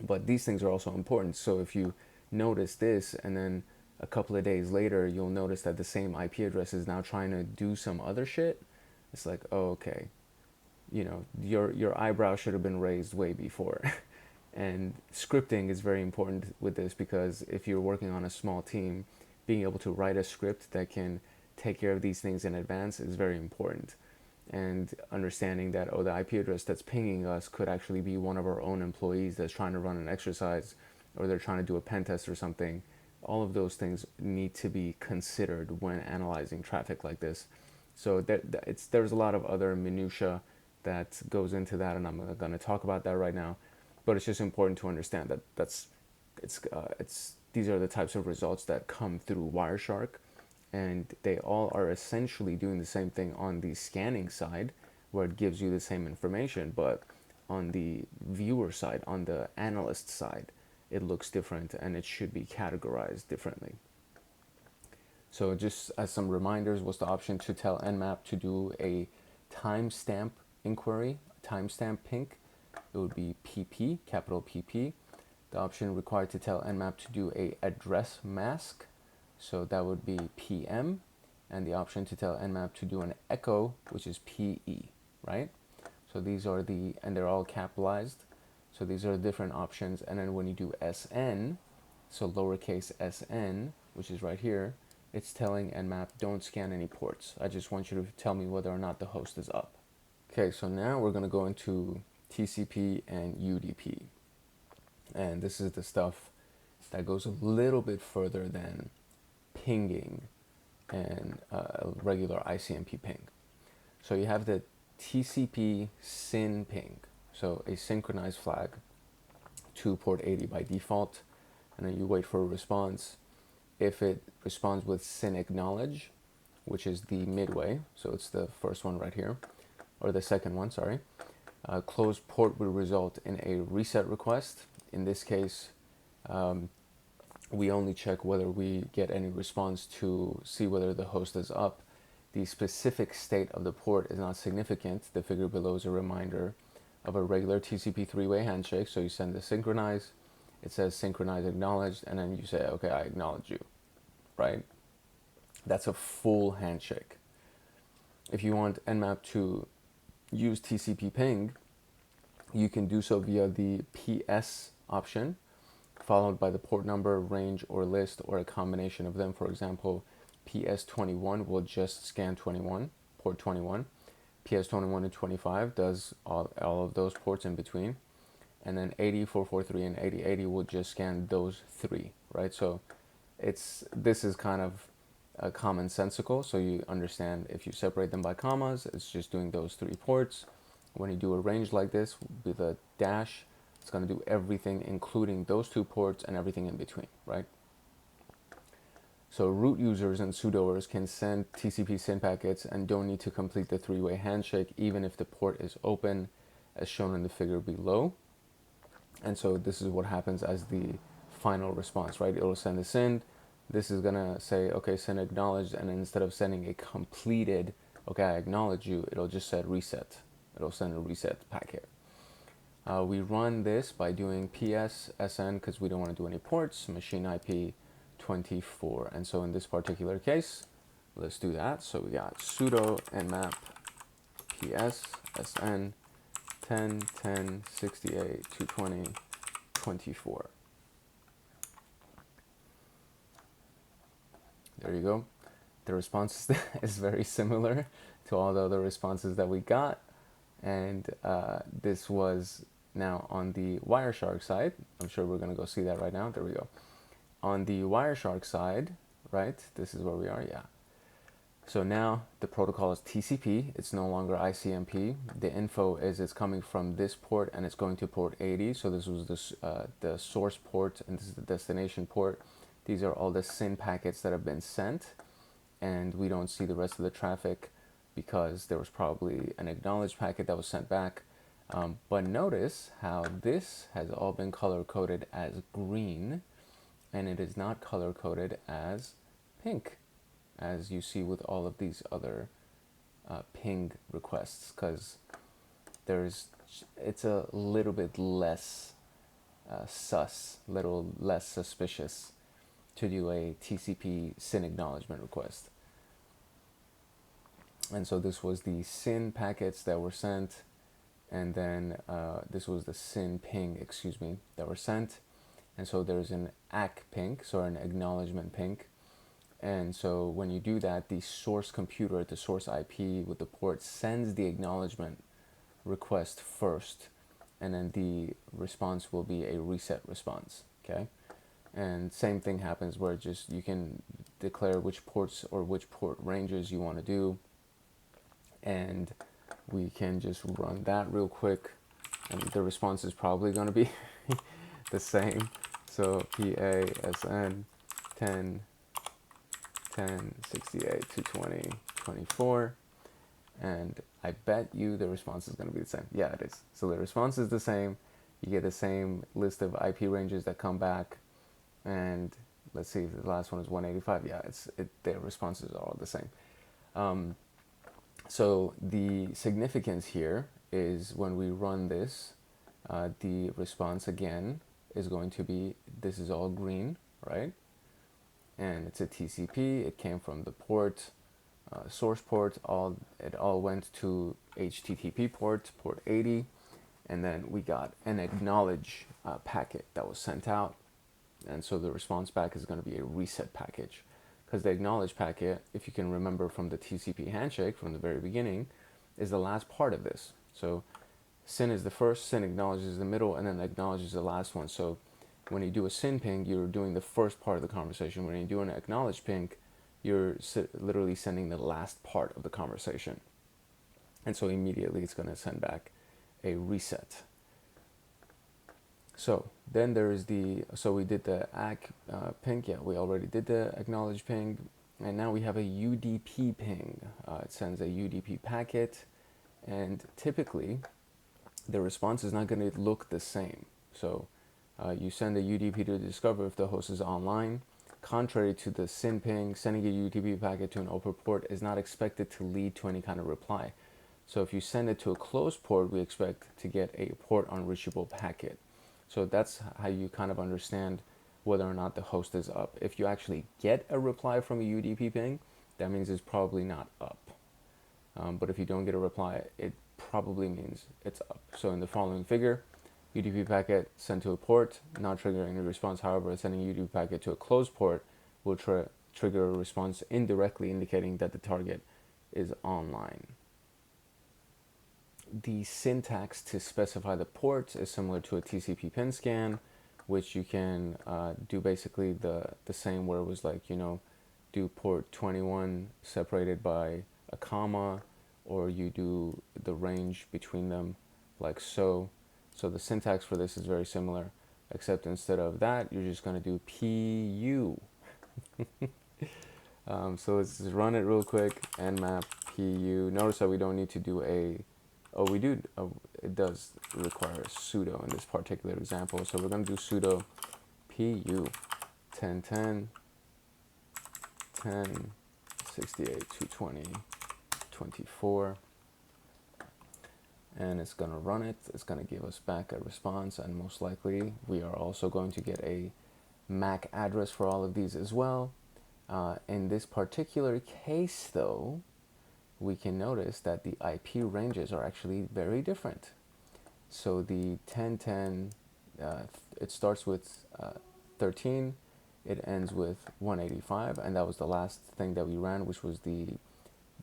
But these things are also important. So if you notice this, and then a couple of days later, you'll notice that the same IP address is now trying to do some other shit, it's like, oh, okay, you know, your eyebrow should have been raised way before. And scripting is very important with this, because if you're working on a small team, being able to write a script that can take care of these things in advance is very important. And understanding that, oh, the IP address that's pinging us could actually be one of our own employees that's trying to run an exercise, or they're trying to do a pen test or something. All of those things need to be considered when analyzing traffic like this. So there's a lot of other minutia that goes into that, and I'm going to talk about that right now. But it's just important to understand that these are the types of results that come through Wireshark, and they all are essentially doing the same thing on the scanning side, where it gives you the same information, but on the viewer side, on the analyst side, it looks different, and it should be categorized differently. So just as some reminders, was the option to tell Nmap to do a timestamp inquiry, timestamp ping. It would be PP, capital PP. The option required to tell Nmap to do a address mask, so that would be PM, and the option to tell Nmap to do an echo, which is PE, right? So these are and they're all capitalized. So these are the different options. And then when you do SN, so lowercase sn, which is right here, it's telling Nmap, don't scan any ports. I just want you to tell me whether or not the host is up. Okay, so now we're gonna go into TCP and UDP. And this is the stuff that goes a little bit further than pinging and a regular ICMP ping. So you have the TCP SYN ping, so a synchronized flag to port 80 by default, and then you wait for a response. If it responds with SYN acknowledge, which is the midway, so it's the first one right here, or the second one, sorry, closed port will result in a reset request. In this case, we only check whether we get any response to see whether the host is up. The specific state of the port is not significant. The figure below is a reminder of a regular TCP three-way handshake. So you send the synchronize, it says synchronize acknowledged, and then you say, okay, I acknowledge you, right? That's a full handshake. If you want Nmap to use TCP ping, you can do so via the PS option, followed by the port number, range, or list, or a combination of them. For example, PS21 will just scan 21, port 21. PS21 and 25 does all of those ports in between. And then 80.443 and 80.80 will just scan those three, right? So this is kind of commonsensical, so you understand if you separate them by commas, it's just doing those three ports. When you do a range like this with a dash, it's going to do everything including those two ports and everything in between, right? So root users and sudoers can send TCP SYN packets and don't need to complete the three-way handshake even if the port is open, as shown in the figure below. And so this is what happens as the final response, right? It'll send a SYN. This is gonna say, okay, SYN acknowledged, and instead of sending a completed, okay, I acknowledge you, it'll just say reset. It'll send a reset packet. We run this by doing PSSN because we don't want to do any ports, machine IP 24. And so in this particular case, let's do that. So we got sudo nmap PSSN 10 10 68 220 24. There you go. The response is very similar to all the other responses that we got. And this was now on the Wireshark side. I'm sure we're going to go see that right now. There we go. On the Wireshark side, right, this is where we are, yeah. So now the protocol is TCP. It's no longer ICMP. The info is it's coming from this port and it's going to port 80. So this was the source port and this is the destination port. These are all the SYN packets that have been sent, and we don't see the rest of the traffic because there was probably an acknowledged packet that was sent back. But notice how this has all been color-coded as green, and it is not color-coded as pink, as you see with all of these other ping requests, because it's a little bit less little less suspicious to do a TCP SYN acknowledgement request. And so this was the SYN packets that were sent, and then this was the SYN ping, that were sent. And so there's an ACK ping, so an acknowledgement ping. And so when you do that, the source computer at the source IP with the port sends the acknowledgement request first, and then the response will be a reset response, okay? And same thing happens where just you can declare which ports or which port ranges you want to do, and we can just run that real quick, and the response is probably going to be the same. So PASN 10 10 68 220 24, and I bet you the response is going to be the same. Yeah, it is. So the response is the same. You get the same list of IP ranges that come back, and let's see if the last one is 185. Yeah, their responses are all the same. So the significance here is when we run this, the response again is going to be, this is all green, right? And it's a TCP, it came from the port, source port, it all went to HTTP port 80, and then we got an acknowledge packet that was sent out, and so the response back is going to be a reset package, because the acknowledge packet, if you can remember from the TCP handshake from the very beginning, is the last part of this. So SYN is the first, SYN acknowledges the middle, and then acknowledges the last one. So when you do a SYN ping, you're doing the first part of the conversation. When you do an acknowledge ping, you're literally sending the last part of the conversation. And so immediately it's going to send back a reset. So then there is so we did the ACK ping. Yeah, we already did the acknowledge ping. And now we have a UDP ping. It sends a UDP packet. And typically, the response is not going to look the same. So you send a UDP to discover if the host is online. Contrary to the SYN ping, sending a UDP packet to an open port is not expected to lead to any kind of reply. So if you send it to a closed port, we expect to get a port unreachable packet. So that's how you kind of understand whether or not the host is up. If you actually get a reply from a UDP ping, that means it's probably not up. But if you don't get a reply, it probably means it's up. So in the following figure, UDP packet sent to a port, not triggering any response. However, sending UDP packet to a closed port will trigger a response indirectly indicating that the target is online. The syntax to specify the ports is similar to a TCP pin scan, which you can do basically the same, where it was like, you know, do port 21 separated by a comma, or you do the range between them like so. So the syntax for this is very similar, except instead of that, you're just going to do PU. So let's just run it real quick. Nmap PU. Notice that we don't need to do we do. It does require sudo in this particular example. So we're going to do sudo PU 1010 10 68 220 24. And it's going to run it. It's going to give us back a response, and most likely we are also going to get a MAC address for all of these as well. In this particular case, though, we can notice that the IP ranges are actually very different. So the 1010, it starts with 13, it ends with 185, and that was the last thing that we ran, which was the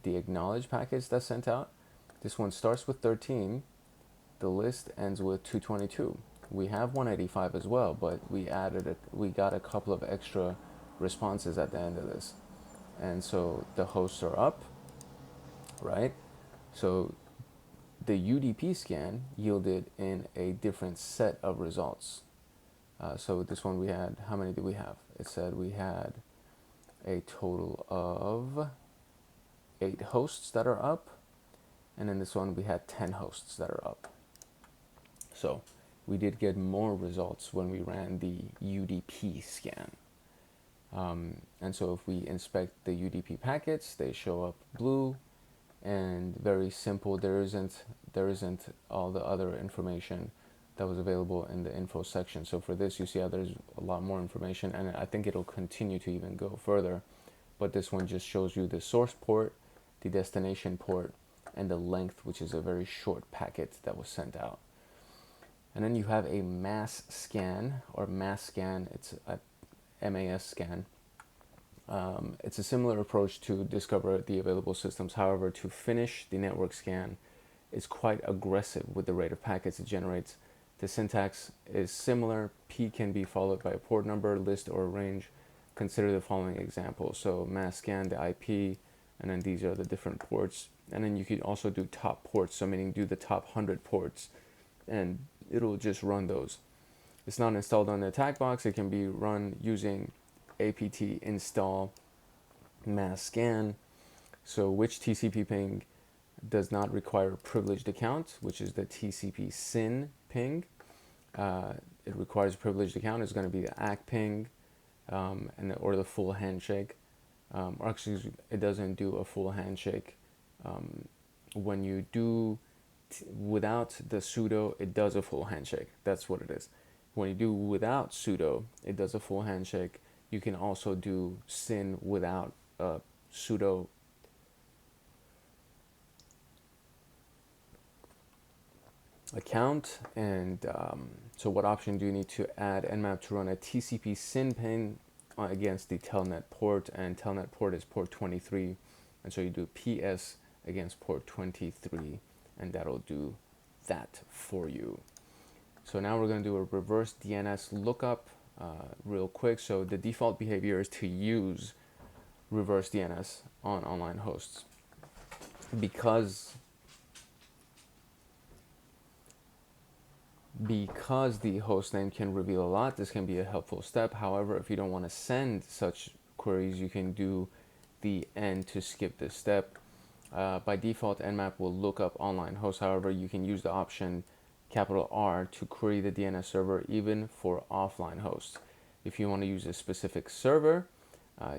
acknowledge package that's sent out. This one starts with 13, the list ends with 222. We have 185 as well, but we got a couple of extra responses at the end of this. And so the hosts are up, right? So the UDP scan yielded in a different set of results. So this one we had, how many did we have? It said we had a total of 8 hosts that are up, and in this one we had 10 hosts that are up. So we did get more results when we ran the UDP scan. And so if we inspect the UDP packets, they show up blue, and very simple. There isn't all the other information that was available in the info section. So for this, you see how there's a lot more information, and I think it'll continue to even go further. But this one just shows you the source port, the destination port, and the length, which is a very short packet that was sent out. And then you have a mass scan, or mass scan. It's a MAS scan. It's a similar approach to discover the available systems. However, to finish the network scan is quite aggressive with the rate of packets it generates. The syntax is similar. P can be followed by a port number, list, or range. Consider the following example. So mass scan the IP, and then these are the different ports. And then you can also do top ports, so meaning do the top 100 ports, and it'll just run those. It's not installed on the attack box. It can be run using apt install mass scan. So which TCP ping does not require a privileged account, which is the TCP SYN ping. It requires a privileged account. It's going to be the ACK ping. or the full handshake. Or actually, it doesn't do a full handshake. When you do without the sudo, it does a full handshake. That's what it is. When you do without sudo, it does a full handshake. You can also do SYN without sudo account. And so what option do you need to add Nmap to run a TCP SYN ping against the telnet port? And telnet port is port 23, and so you do PS against port 23, and that'll do that for you. So now we're going to do a reverse DNS lookup real quick. So the default behavior is to use reverse DNS on online hosts. Because the host name can reveal a lot, this can be a helpful step. However, if you don't want to send such queries, you can do the N to skip this step. By default, Nmap will look up online hosts. However, you can use the option R to query the DNS server even for offline hosts. If you want to use a specific server,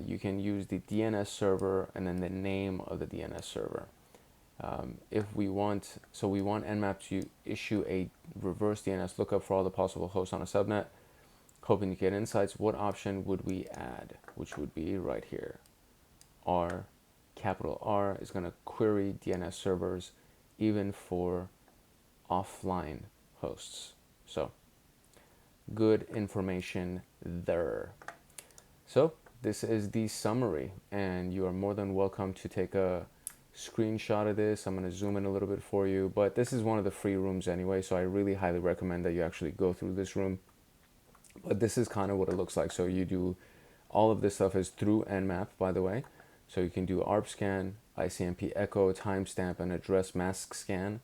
you can use the DNS server and then the name of the DNS server. We want Nmap to issue a reverse DNS lookup for all the possible hosts on a subnet. Hoping to get insights, what option would we add? Which would be right here. Capital R is going to query DNS servers even for offline hosts. So good information there. So this is the summary, and you are more than welcome to take a screenshot of this. I'm going to zoom in a little bit for you, but this is one of the free rooms anyway, so I really highly recommend that you actually go through this room. But this is kind of what it looks like. So you do all of this stuff is through Nmap, by the way. So you can do ARP scan, ICMP echo, timestamp, and address mask scan.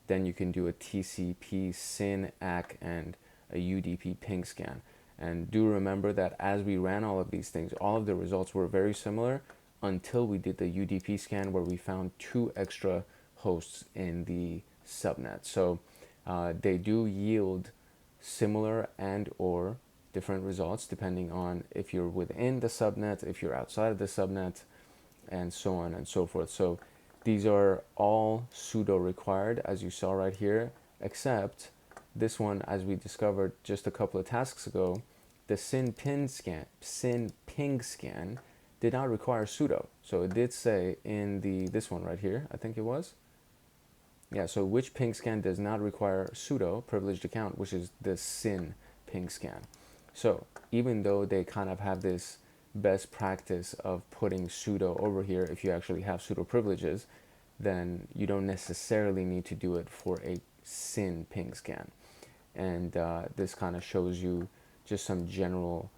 Then you can do a TCP SYN ACK and a UDP ping scan. And do remember that as we ran all of these things, all of the results were very similar until we did the UDP scan, where we found 2 extra hosts in the subnet. So they do yield similar and or different results depending on if you're within the subnet, if you're outside of the subnet, and so on and so forth. So these are all sudo required, as you saw right here, except this one, as we discovered just a couple of tasks ago, the SYN ping scan did not require sudo. So it did say in this one right here, I think it was. Yeah, so which ping scan does not require sudo privileged account, which is the SYN ping scan. So even though they kind of have this best practice of putting sudo over here, if you actually have sudo privileges, then you don't necessarily need to do it for a SYN ping scan. And this kind of shows you just some general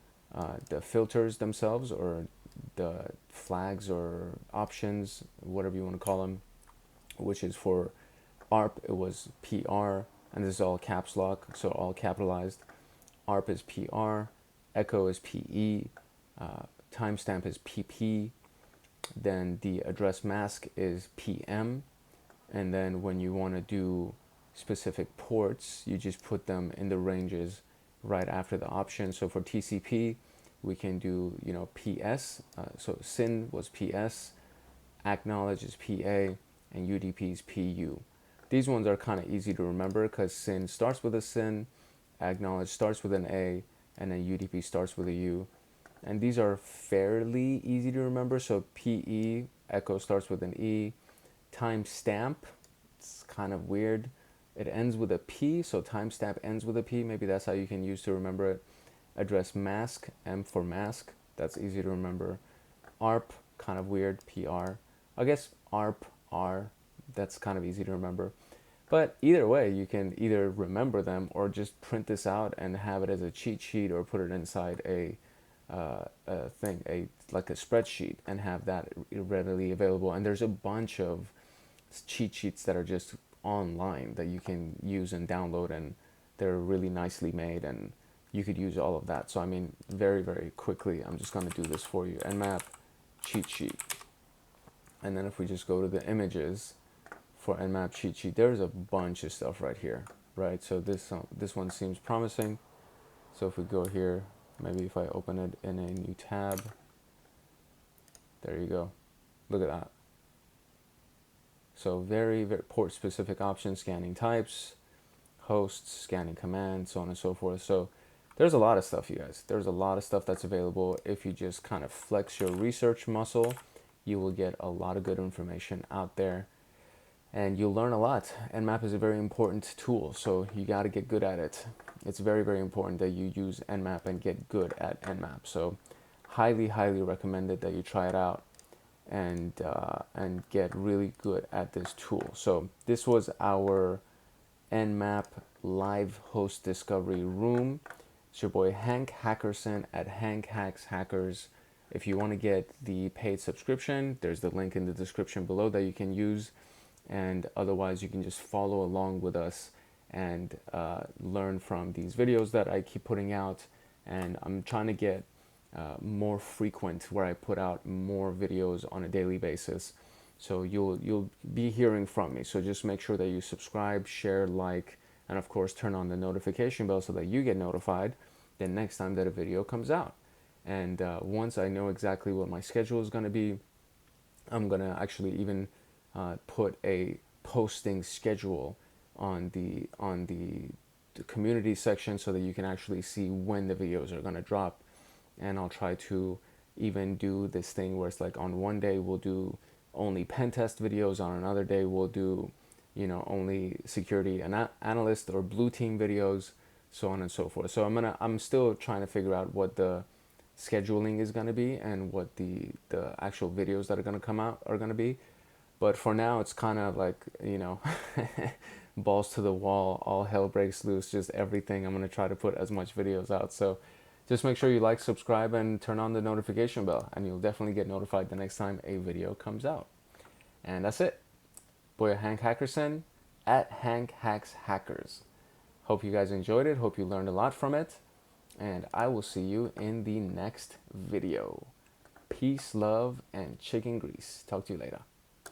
the filters themselves, or the flags or options, whatever you want to call them, which is for ARP, it was PR, and this is all caps lock, so all capitalized. ARP is PR, echo is PE, timestamp is PP, then the address mask is PM, and then when you want to do specific ports, you just put them in the ranges right after the option. So for TCP, we can do, PS, so SYN was PS, acknowledge is PA, and UDP is PU. These ones are kind of easy to remember because SYN starts with a SYN, acknowledge starts with an A, and then UDP starts with a U. And these are fairly easy to remember. So PE, echo starts with an E. Timestamp, it's kind of weird. It ends with a P, so timestamp ends with a P. Maybe that's how you can use to remember it. Address mask, M for mask, that's easy to remember. ARP, kind of weird, PR. I guess ARP, R, that's kind of easy to remember. But either way, you can either remember them or just print this out and have it as a cheat sheet, or put it inside a thing, like a spreadsheet, and have that readily available. And there's a bunch of cheat sheets that are just online that you can use and download, and they're really nicely made, and you could use all of that. So I mean, very, very quickly, I'm just going to do this for you. Nmap cheat sheet. And then if we just go to the images for Nmap cheat sheet, there's a bunch of stuff right here, right? So this one seems promising. So if we go here, Maybe if I open it in a new tab, there you go. Look at that. So very port specific options, scanning types, hosts, scanning commands, so on and so forth. So there's a lot of stuff, you guys. There's a lot of stuff that's available. If you just kind of flex your research muscle, you will get a lot of good information out there and you'll learn a lot. Nmap is a very important tool, so you got to get good at it. It's very important that you use Nmap and get good at Nmap. So highly recommended that you try it out and get really good at this tool. So this was our Nmap Live Host Discovery Room. It's your boy Hank Hackerson at Hank Hacks Hackers. If you want to get the paid subscription, there's the link in the description below that you can use. And otherwise, you can just follow along with us and learn from these videos that I keep putting out. And I'm trying to get more frequent, where I put out more videos on a daily basis. So you'll be hearing from me. So just make sure that you subscribe, share, like, and of course turn on the notification bell so that you get notified the next time that a video comes out. And once I know exactly what my schedule is going to be, I'm going to actually even put a posting schedule on the community section so that you can actually see when the videos are going to drop. And I'll try to even do this thing where it's like on one day we'll do only pen test videos, on another day we'll do, you know, only security analyst or blue team videos, so on and so forth. So I'm still trying to figure out what the scheduling is going to be and what the actual videos that are going to come out are going to be. But for now, it's kind of like, you know, balls to the wall, all hell breaks loose, just everything. I'm going to try to put as much videos out. So just make sure you like, subscribe, and turn on the notification bell, and you'll definitely get notified the next time a video comes out. And that's it. Boy, Hank Hackerson at Hank Hacks Hackers. Hope you guys enjoyed it. Hope you learned a lot from it. And I will see you in the next video. Peace, love, and chicken grease. Talk to you later.